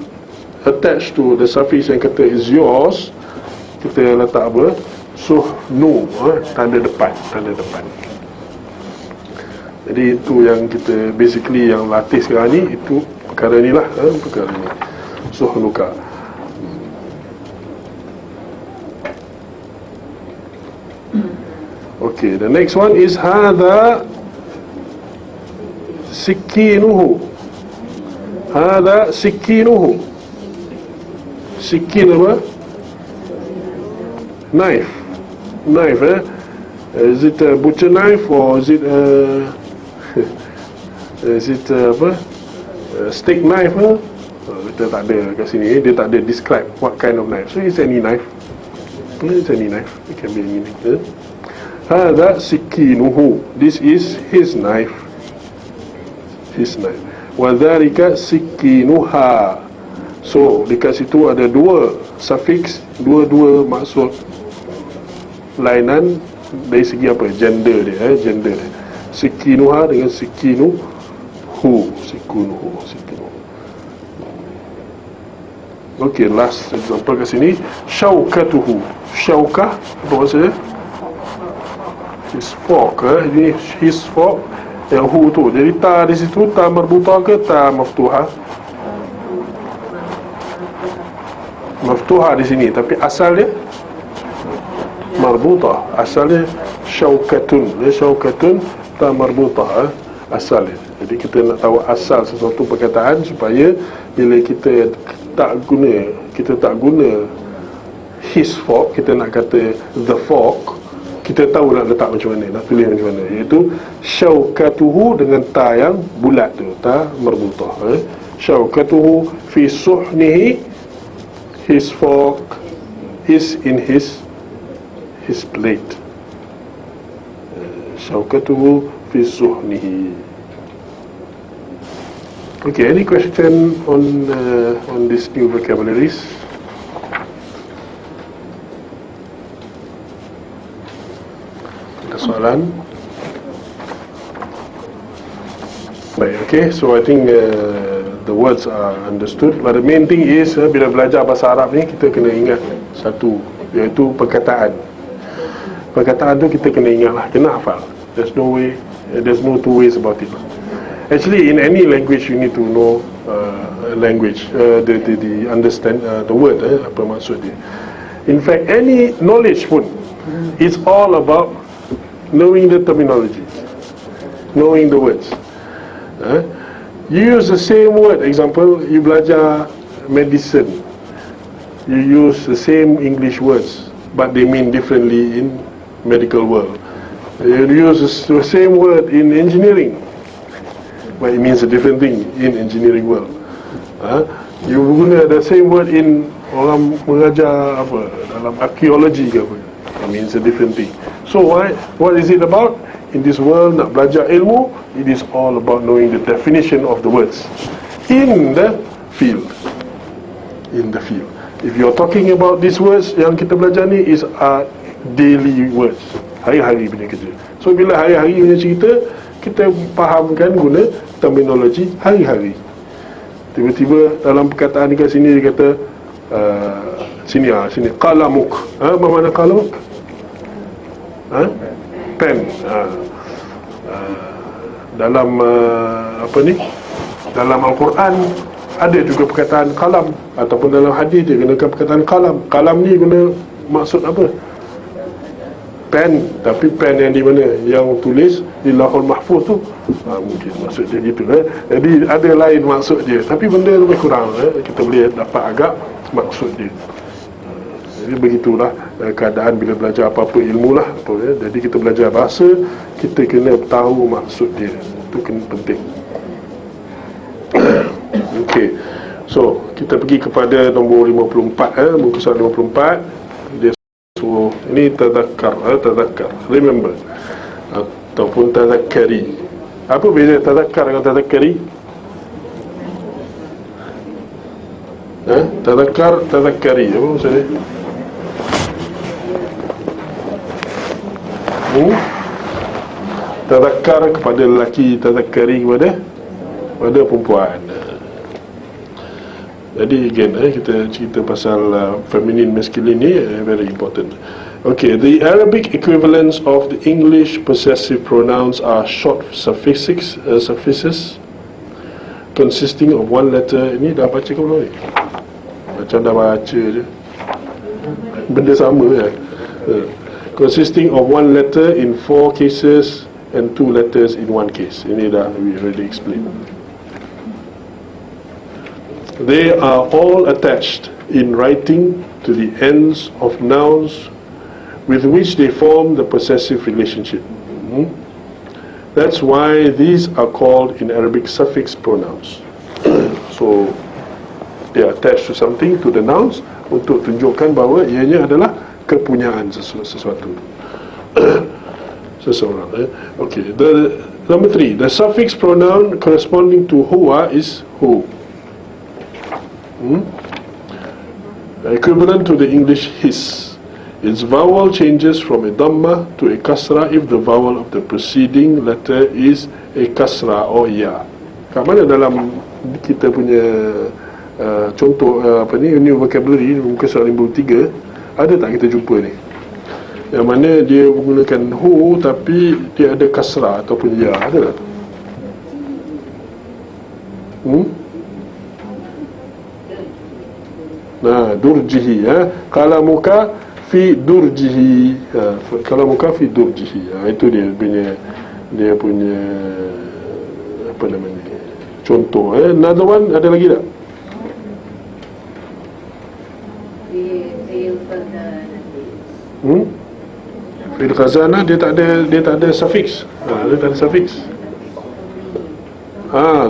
Speaker 1: attached to the suffix yang kata is yours, kita letak apa? Suhnu, tanda depan. Tanda depan. Jadi itu yang kita basically yang latih sekarang ni, itu perkara ni lah, perkara ni suhnuka. Okay, the next one is hadha sikinuhu. Hadha sikinuhu. Sikin apa? Knife. Knife, is it a butcher knife or is it apa? Steak knife, kita tak ada kat sini. Dia tak ada describe what kind of knife. So it's any knife. It's any knife. It can be any knife. Hadha sikinuhu. This is his knife. His knife. Wa dhalika sikinuha. So dekat situ ada dua suffix, dua maksud lainan dari segi apa? Gender dia, gender dia. Sikinuha dengan sikinuhu. Sikinuhu. Okay, last example kat sini. Syaukatuhu. Syaukah apa maksudnya? His fork, ini his fork. Yang hu tu, jadi ta di situ, ta marbutah ke ta maftuhah? Maftuhah di sini, tapi asalnya marbutah. Asalnya syaukatun. Syaukatun ta marbutah, asalnya. Jadi kita nak tahu asal sesuatu perkataan supaya bila kita tak guna his fork, kita nak kata the fork, kita tahu nak letak macam mana, nak tulis macam mana. Iaitu syaukatuhu dengan ta yang bulat tu, ta marbutah. Syaukatuhu fi suhnihi, his fork is in his plate. Syaukatuhu fi suhnihi. Okay, any question on this new vocabularies? soalan? Baik, okay. So I think the words are understood. But the main thing is bila belajar bahasa Arab ni, kita kena ingat satu, iaitu perkataan. Perkataan tu kita kena ingat lah, kena hafal. There's no way, there's no two ways about it. Actually, in any language you need to know language, the understand the word, apa maksud dia. In fact, any knowledge pun, it's all about knowing the terminology, knowing the words. You use the same word. Example, you belajar medicine, you use the same English words, but they mean differently in medical world. You use the same word in engineering, but it means a different thing in engineering world. You guna the same word in orang mengajar apa dalam archaeology ke apa, it means a different thing. So what is it about? In this world, nak belajar ilmu, it is all about knowing the definition of the words in the field. In the field. If you're talking about these words yang kita belajar ni is daily words, hari-hari punya kerja. So bila hari-hari punya cerita, kita fahamkan guna terminologi hari-hari. Tiba-tiba dalam perkataan dekat sini dia kata sini qalamuk. Apa makna qalamuk? Pen. Dalam apa ni? Dalam Al-Quran ada juga perkataan kalam, ataupun dalam hadis dia gunakan perkataan kalam. Kalam ni guna maksud apa? Pen, tapi pen yang di mana? Yang tulis di Lauhul Mahfuz tu, mungkin maksud dia gitu kan. Jadi ada lain maksud dia, tapi benda lebih kurang kita boleh dapat agak maksud dia. Jadi begitulah keadaan bila belajar apa-apa ilmu lah Jadi kita belajar bahasa, kita kena tahu maksud dia. Itu kena penting. Okey. So, kita pergi kepada nombor 54 muka surat 54. Dia suruh ini tadhakkar, remember, ataupun tadhakkari. Apa beza tadhakkar dengan tadhakkari? Tadhakkar, tadhakkari, apa maksud dia? Tadhakkar kepada lelaki, tadhakkari kepada perempuan. Jadi again kita cerita pasal feminine masculine ni, very important. Okay, the Arabic equivalents of the English possessive pronouns are short suffixes consisting of one letter. Ini dah baca ke belum ni? Macam dah baca je, benda sama kan. Consisting of one letter in 4 cases and 2 letters in 1 case. Ini dah we already explained. They are all attached in writing to the ends of nouns with which they form the possessive relationship. That's why these are called in Arabic suffix pronouns. So they are attached to something, to the nouns, untuk tunjukkan bahawa ianya adalah kepunyaan sesuatu. Seseorang. Okay. Number 3, the suffix pronoun corresponding to huwa is who. Equivalent to the English his. Its vowel changes from a dhamma to a kasra if the vowel of the preceding letter is a kasra or ya. Kat mana dalam kita punya contoh apa ni, new vocabulary muka surat 53, ada tak kita jumpa ni yang mana dia menggunakan hu tapi dia ada kasra ataupun ya? Ada tak? Durjihi, qalamuka fi durjihi, qalamuka fi durjihi. Itu dia punya apa namanya, contoh. Another one, ada lagi tak? Fil khazanah dia tak ada suffix. Dia tak ada suffix.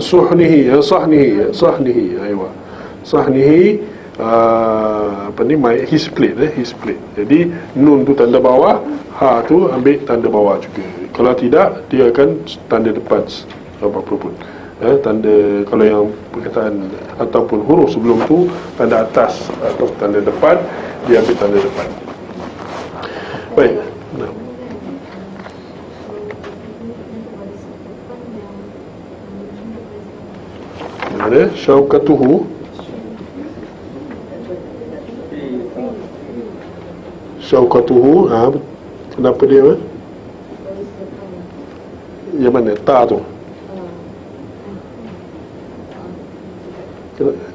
Speaker 1: Suhnihi, sahnihi, aywa. Sahnihi, apa ni, his plate, his plate. Jadi nun tu tanda bawah, ha tu ambil tanda bawah juga. Kalau tidak, dia akan tanda depan apa-apa pun. Tanda, kalau yang perkataan ataupun huruf sebelum tu tanda atas atau tanda depan, dia ambil tanda depan. Baik. dia syaukatuhu. Syaukatuhu, kenapa dia yang mana ta tu?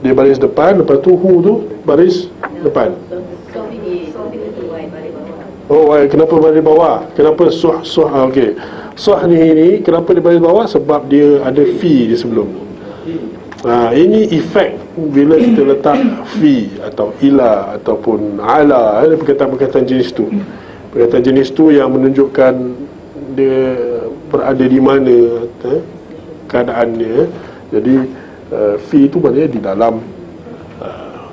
Speaker 1: Dia baris depan, lepas tu hu tu baris depan. Oh, kenapa baris bawah? Kenapa okey. Ni kenapa dia baris bawah? Sebab dia ada fi di sebelum. Ini efek bila kita letak fi atau ila ataupun ala, perkataan-perkataan jenis tu. Perkataan jenis tu yang menunjukkan dia berada di mana keadaannya. Jadi fi itu maknanya di dalam,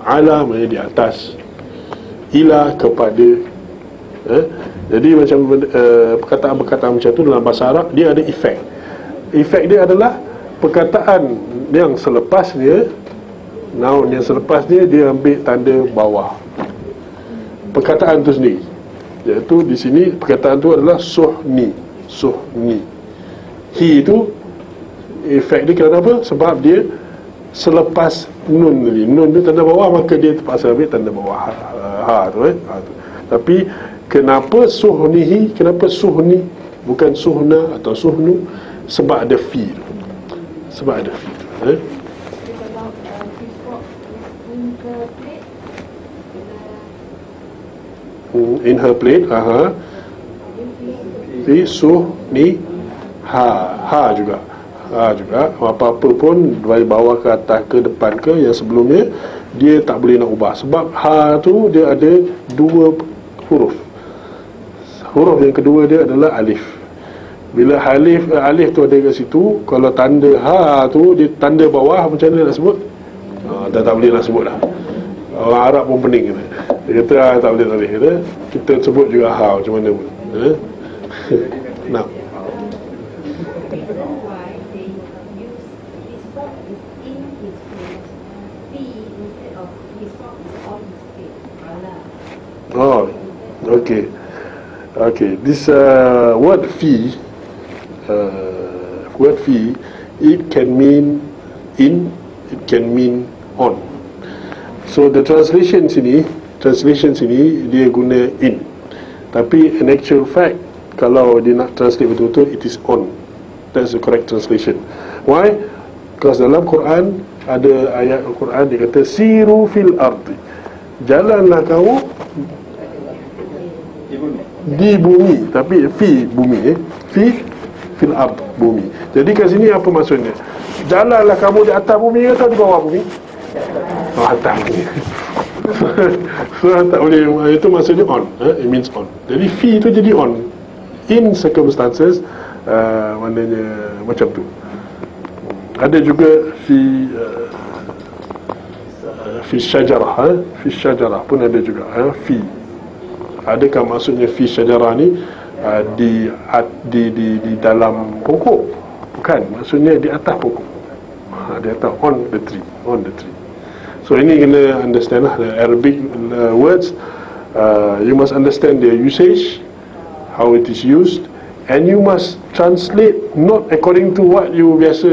Speaker 1: ala maknanya di atas, ila kepada. Jadi macam perkataan-perkataan macam tu dalam bahasa Arab, dia ada efek. Efek dia adalah perkataan yang selepasnya, noun yang selepasnya, dia ambil tanda bawah perkataan tu sendiri. Iaitu di sini perkataan tu adalah suhni. Hi itu efek dia kenapa? Sebab dia selepas nun tadi. Nun tu tanda bawah, maka dia terpaksa ambil tanda bawah ha tu. Tapi kenapa suhnihi, kenapa suhni bukan suhna atau suhnu? Sebab ada fi tu. Sebab ada fi tu. In her plate, fi suhni ha juga. Apa-apa pun dari bawah ke atas ke depan ke yang sebelumnya, dia tak boleh nak ubah. Sebab ha tu dia ada dua huruf. Huruf yang kedua dia adalah alif. Bila alif tu ada kat situ, kalau tanda ha tu dia tanda bawah, macam mana nak sebut? Dah tak boleh nak sebut lah. Orang Arab pun pening kata. Dia kata tak boleh. Kita sebut juga ha macam mana pun. Nah. Oh, okay. This word fi, it can mean in, it can mean on. So the translation sini dia guna in. Tapi in actual fact, kalau dia nak translate betul-betul, it is on. That's the correct translation. Why? Because dalam Quran ada ayat Al-Quran dia kata siru fil ardi, jalanlah kamu di bumi. Tapi fi bumi, fi fil ard bumi. Jadi kat sini apa maksudnya? Jalanlah kamu di atas bumi atau di bawah bumi? Atas bumi. So tak boleh, itu maksudnya on. It means on. Jadi fi itu jadi on in circumstances, maknanya macam tu. Ada juga fi syajarah, fi syajarah pun ada juga fi. Adakah maksudnya fi syajarah ni di dalam pokok? Bukan, maksudnya di atas pokok. Di atas, on the tree. So ini kena understand lah the Arabic words. You must understand their usage, how it is used, and you must translate not according to what you biasa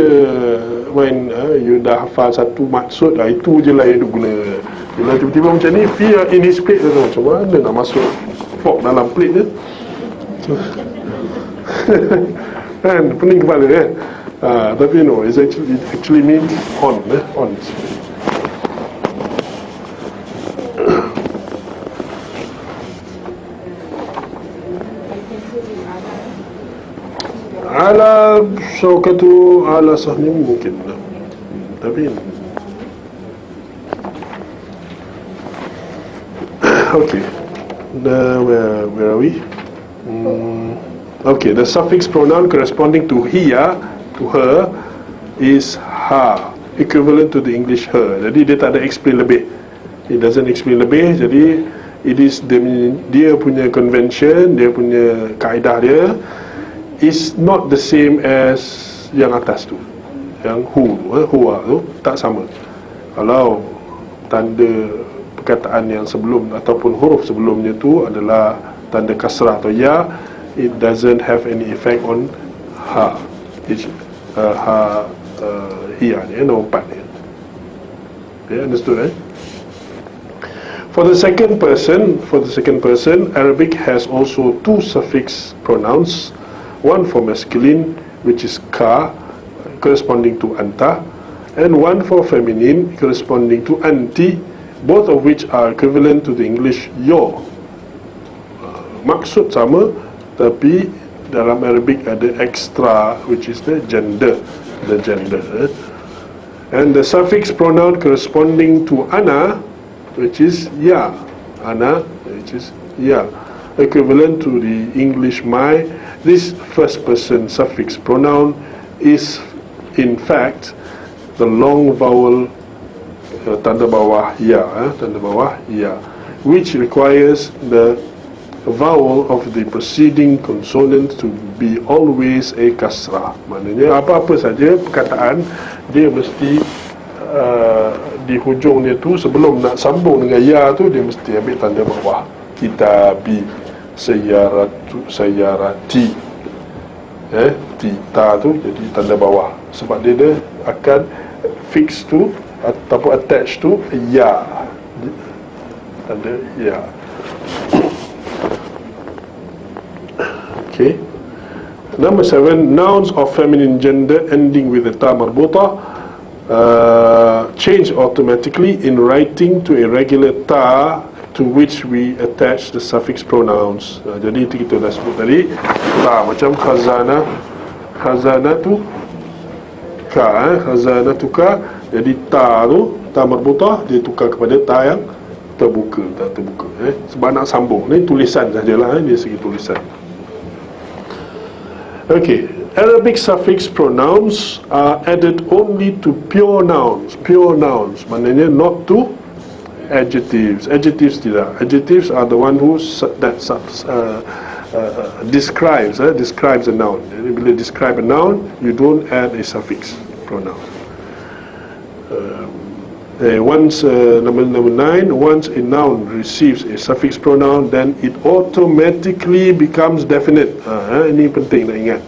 Speaker 1: when you dah hafal satu maksud lah, itu je lah yang guna. Bila tiba-tiba macam ni, fear in his plate tu, macam mana nak masuk fork dalam plate tu? Kan, pening kepala kan? Tapi no, it actually means on. Ala syaukatu ala sahni mungkin, tapi okay. Where are we? Okay, the suffix pronoun corresponding to hiya, to her, is ha, equivalent to the English her. Jadi dia tak ada explain lebih. It doesn't explain lebih. Jadi it is dia punya convention, dia punya kaedah dia is not the same as yang atas tu. Yang huwa tu tak sama. Kalau tanda perkataan yang sebelum ataupun huruf sebelumnya tu adalah tanda kasrah atau ya, it doesn't have any effect on ha. Hiya ni nombor 4 ni. Okay, understood, eh? For the second person, Arabic has also two suffix pronouns, one for masculine, which is ka, corresponding to anta, and one for feminine, corresponding to anti, both of which are equivalent to the English your. Maksud sama, tapi dalam Arabic ada extra, which is the gender. And the suffix pronoun corresponding to ana, which is ya, which is ya, equivalent to the English my. This first person suffix pronoun is in fact the long vowel tanda bawah ya, which requires the vowel of the preceding consonant to be always a kasrah. Maknanya apa-apa saja perkataan dia mesti di hujung dia tu, sebelum nak sambung dengan ya tu, dia mesti ambil tanda bawah. Kitabi, sayarati, tita tu jadi tanda bawah, sebab dia akan fix tu ataupun attach tu ya, tanda ya. Okay. Number 7, nouns of feminine gender ending with a ta marbuta change automatically in writing to a regular ta to which we attach the suffix pronouns. Jadi itu kita dah sebut tadi, ta macam khazana tu ka, khazana tu ka, jadi ta tu, ta marbuta, dia tukar kepada ta yang terbuka, sebab nak sambung. Ni tulisan sajalah, dia segi tulisan. Okay, Arabic suffix pronouns are added only to pure nouns. Pure nouns, maknanya not to adjectives. Adjectives tidak. Adjectives are the one who describes a noun. Jadi bila describe a noun, you don't add a suffix pronoun. Number 9, once a noun receives a suffix pronoun, then it automatically becomes definite. Ini penting nak ingat.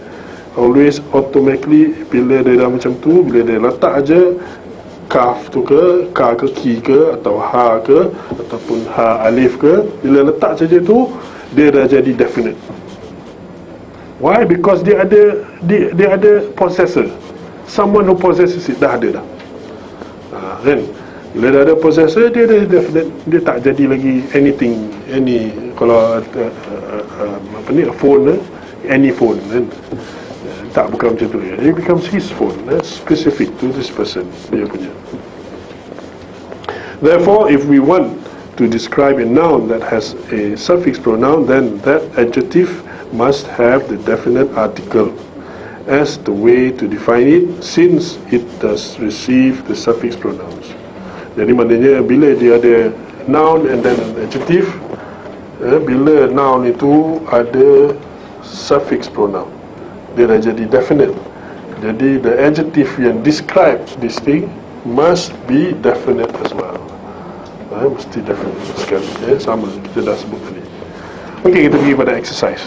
Speaker 1: Always automatically, bila dia dah macam tu, bila dia letak aja kaf tu ke, ka ke, ki ke, atau ha ke, ataupun ha alif ke, bila letak saja tu, dia dah jadi definite. Why? Because dia ada possessor. Someone who possesses it, dah ada dah. Kan? Bila dah ada possessor, dia dah definite. Dia tak jadi lagi kalau apa ni, phone, any phone, kan? Tak, bukan macam tu. It becomes his phone, specific to this person, dia punya. Therefore, if we want to describe a noun that has a suffix pronoun, then that adjective must have the definite article as the way to define it, since it does receive the suffix pronouns. Jadi maknanya bila dia ada noun and then an adjective, bila noun itu ada suffix pronoun, dia dah jadi definite. Jadi the adjective yang describe this thing must be definite as well. Mesti definite sekali. Sama kita dah sebut tadi. Okey, kita pergi pada exercise.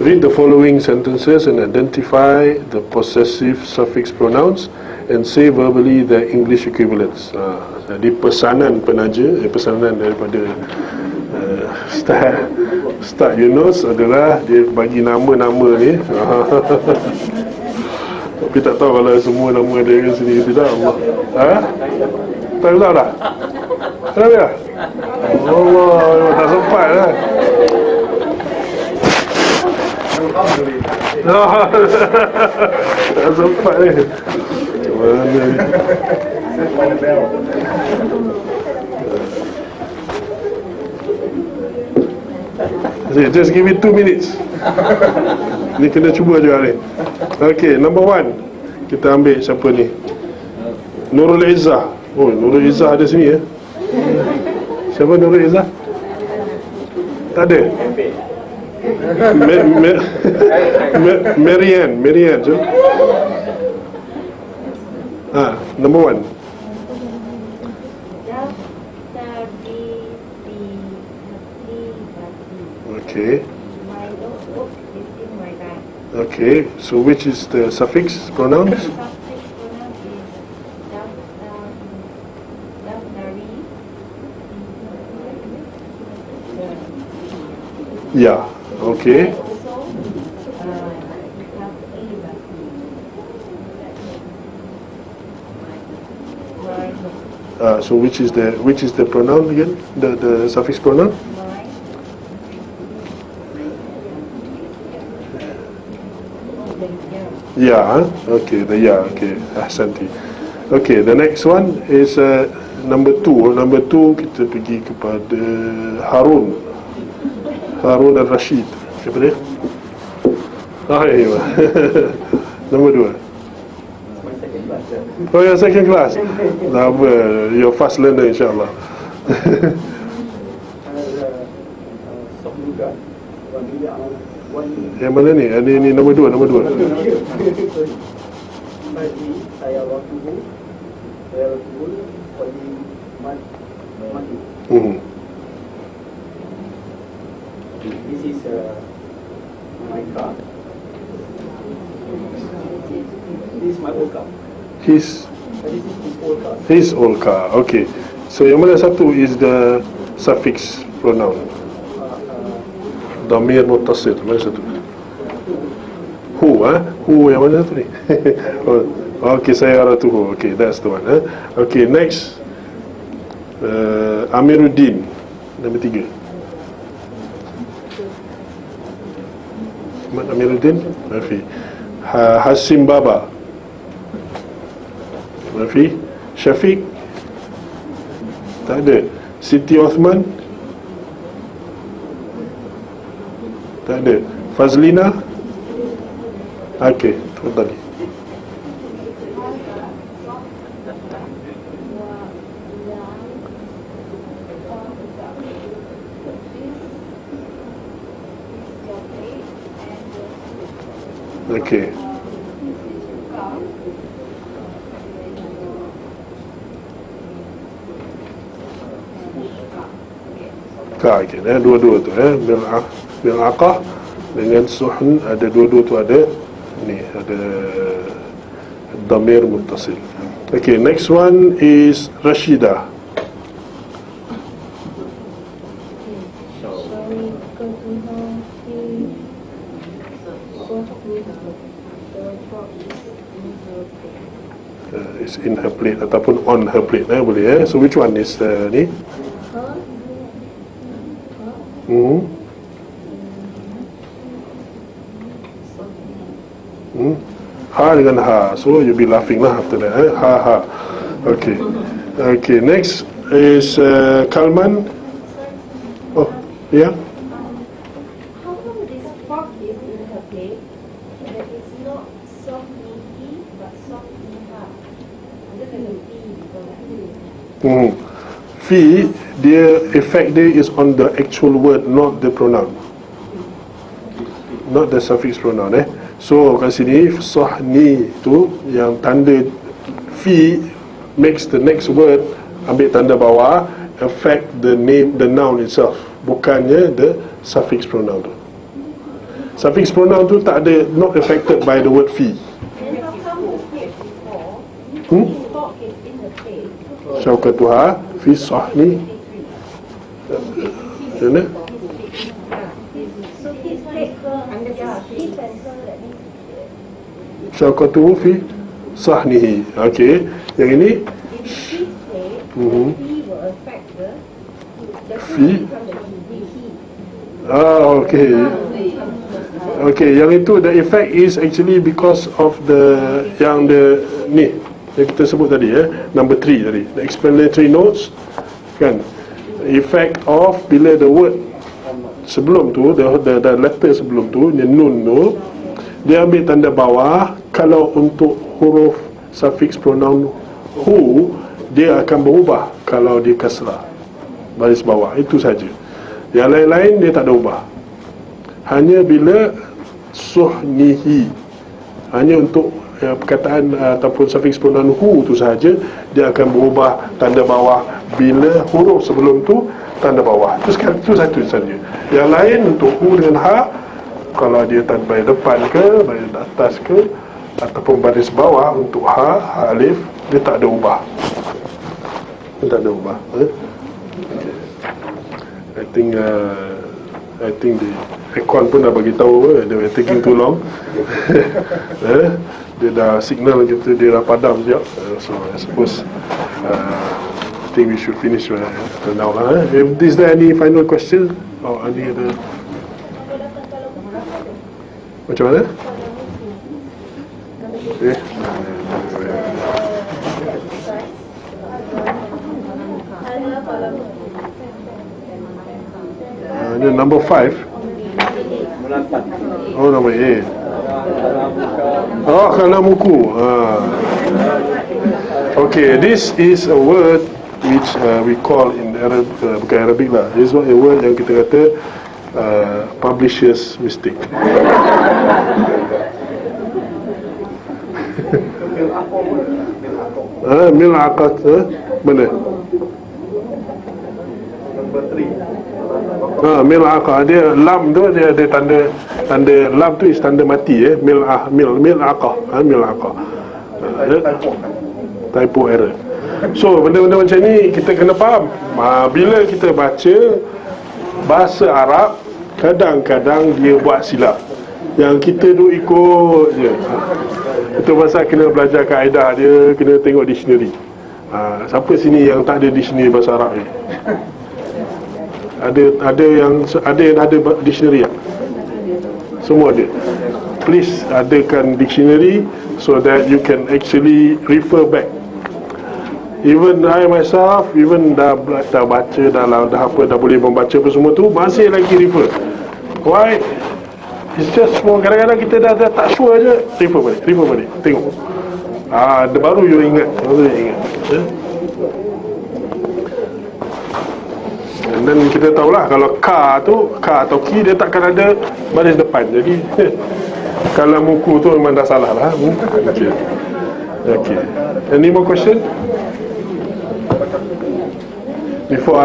Speaker 1: Read the following sentences and identify the possessive suffix pronouns and say verbally their English equivalents. Jadi pesanan daripada Ustaz Yunus adalah dia bagi nama-nama ni. Tapi tak tahu kalau semua nama dia kan sini ke tidak. Allah. Tak tahu dah. Kenapa ya? Allah, tak sempat lah. Tak sempat ni. Mana ni? Just give it 2 minutes. Ni kena cuba juga ni. Okay, number 1. Kita ambil siapa ni? Nurul Izzah. Oh, Nurul Izzah ada sini ya. Siapa Nurul Izzah? Tak ada. Marianne so. Number 1. Okay.
Speaker 2: My notebook is in my bag.
Speaker 1: Okay, so which is the suffix pronoun?
Speaker 2: Suffix pronoun is daftari.
Speaker 1: Yeah, okay.
Speaker 2: Also,
Speaker 1: So which is the pronoun again? The suffix pronoun? Yeah, okay, okay, ahsanti. Okay, the next one is number 2. Number 2 kita pergi kepada Harun Al-Rashid. Siapa dia? Iya. Nombor 2. Oh, yang second class. Lama, you're fast learner insyaAllah. Yang mana ni? Ini nombor 2.
Speaker 3: This is my car. This is my old car.
Speaker 1: His
Speaker 3: old car.
Speaker 1: His old car. Okay. So yang mana satu is the suffix pronoun? Dhamir muttasil. Mana satu? Who, Who yang mana satu ni? Okay, sayyaratuhu. Okay, that's the one. Okay, next. Amiruddin. Nombor 3. Amiruddin? Mafi. Hasim Baba. Mafi. Syafiq? Tak ada. Siti Osman? Tak ada. Fazlina? Okey, tafadhali. Okey. Okey, dua-dua tu bil'aqah dengan suhn, ada dua-dua tu ada ni, ada dhamir muttasil. Okay, next one is Rashidah. It's in her plate ataupun on her plate, boleh. So which one is ni? Ha dengan ha. So you'll be laughing lah after that. Ha. Okay. Okay, next is Kalman. Oh, yeah.
Speaker 2: How come this pork is in her plate and it's not soft meaty but soft niha? There's a fee.
Speaker 1: Fi, dia effect dia is on the actual word, not the pronoun, not the suffix pronoun. So kat sini sahni tu yang tanda fi makes the next word ambil tanda bawah, affect the name, the noun itself, bukannya the suffix pronoun tu. Suffix pronoun tu tak ada, not affected by the word fi.
Speaker 2: Then how come the plate before this pork is in the plate?
Speaker 1: Syaukatuha fi sahni. Mana?
Speaker 2: So his plate under his and her, that means
Speaker 1: Syaukatuhu fi sahnihi. Okay, yang ini
Speaker 2: his plate, the fee will affect the
Speaker 1: Fee?
Speaker 2: from the he.
Speaker 1: Okay. Okay, yang itu the effect is actually because of the yang the ni yang kita sebut tadi, number 3 tadi, the explanatory notes kan, effect of bila the word sebelum tu, the letter sebelum tu, the nun tu, dia ambil tanda bawah. Kalau untuk huruf suffix pronoun hu, dia akan berubah kalau dia kasrah baris bawah, itu saja. Yang lain-lain dia tak ada ubah. Hanya bila suhnihi, hanya untuk perkataan ataupun suffix pronoun hu tu sahaja, dia akan berubah tanda bawah bila huruf sebelum tu tanda bawah. Itu satu saja. Yang lain untuk hu dengan ha, Kalau dia tak baris depan ke, baris atas ke, ataupun baris bawah untuk ha, alif, dia tak ada ubah. Dia tak ada ubah. I think the aircon pun dah bagi tahu dia taking too long. Dia dah signal kita, dia dah padam sekejap. So I suppose I think we should finish for now lah. Is there any final question or any other? Macam mana? Number 5. Oh, number 8. Oh, kalam buku. Okay, this is a word which we call in Arab, bukan Arabic lah. This is a word yang kita kata publisher's mistake. Mil'aqat, mana?
Speaker 3: Number 3.
Speaker 1: Mil'aqah, dia lam tu dia ada tanda lam tu is tanda mati mil'aqah, mil'aqah. Typo error. So benda-benda macam ni kita kena faham. Bila kita baca bahasa Arab, kadang-kadang dia buat silap. Yang kita duk ikut je. Itu pasal kena belajar kaedah dia, kena tengok dictionary. Siapa sini yang tak ada dictionary bahasa Arab ni? Ada yang ada dictionary tak? Semua ada. Please adakan dictionary so that you can actually refer back. Even I myself, even dah baca, dah boleh membaca apa semua tu, masih lagi refer. Why? It's just for kadang-kadang kita dah tak sure je, refer balik, tengok. Baru you ingat. Dan kita tahulah kalau ka atau ki dia takkan ada baris depan. Jadi kalau buku tu memang dah salah lah. Okay. Any more question? Before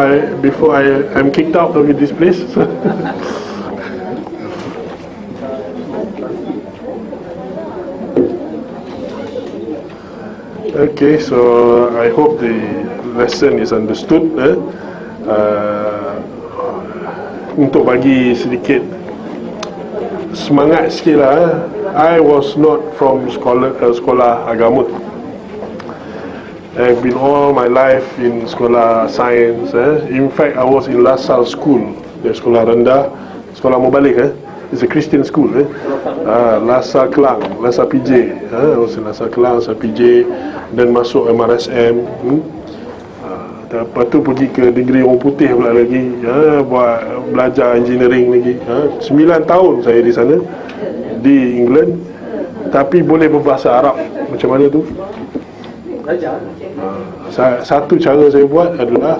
Speaker 1: I'm kicked out of this place. Okay, so I hope the lesson is understood. Untuk bagi sedikit semangat sikit lah. I was not from sekolah agama. I've been all my life in sekolah sains. In fact, I was in LaSalle School, sekolah rendah, sekolah mubalik. It's a Christian school. LaSalle Kelang, LaSalle PJ. I was in LaSalle Kelang, LaSalle PJ, dan masuk MRSM. Lepas tu pergi ke negeri orang putih pula lagi, buat belajar engineering lagi. 9 tahun saya di sana, di England. Tapi boleh berbahasa Arab. Macam mana tu? Satu cara saya buat adalah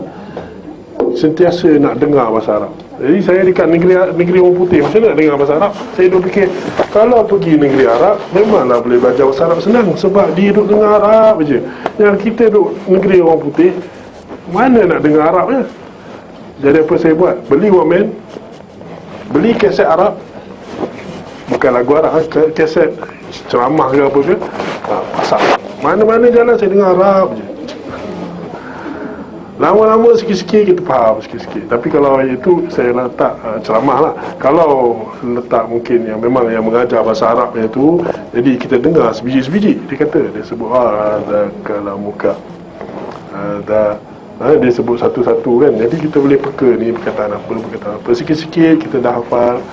Speaker 1: sentiasa nak dengar bahasa Arab. Jadi saya dekat negeri orang putih, macam mana nak dengar bahasa Arab? Saya duk fikir, kalau pergi negeri Arab, memanglah boleh belajar bahasa Arab senang, sebab dia duk dengar Arab je. Yang kita duk negeri orang putih, mana nak dengar Arabnya? Jadi apa saya buat? Beli Walkman, beli kaset Arab, bukan lagu Arab, kaset ceramah ke apa ke, pasang. Mana-mana jalan saya dengar Arab je. Lama-lama sikit-sikit kita faham sikit-sikit. Tapi kalau itu saya letak ceramah lah. Kalau letak mungkin yang memang yang mengajar bahasa Arab itu, jadi kita dengar sebiji-sebiji. Dia kata, dia sebut ada kalamuka, dia sebut satu-satu kan. Jadi kita boleh peka ni perkataan apa. Sikit-sikit kita dah hafal.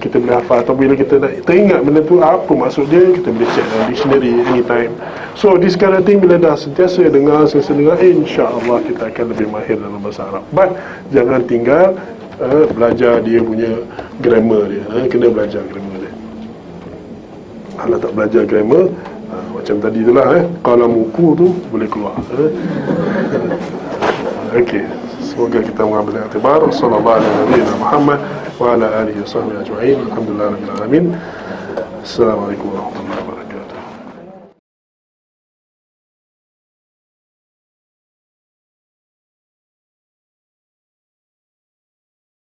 Speaker 1: Kita boleh hafal. Atau bila kita nak teringat benda tu apa maksud dia, kita boleh check dalam dictionary anytime. So this kind of thing, bila dah sentiasa dengar, insya-Allah kita akan lebih mahir dalam bahasa Arab. But jangan tinggal belajar dia punya grammar dia. Kena belajar grammar dia. Kalau tak belajar grammar, macam tadi itulah, kalau buku tu boleh keluar. Okey, semoga kita mengambil iktibar. Sallallahu alaihi Muhammad wa ala alihi wa sahbihi ajma'in. Alhamdulillah rabbil alamin. Assalamualaikum warahmatullahi wabarakatuh.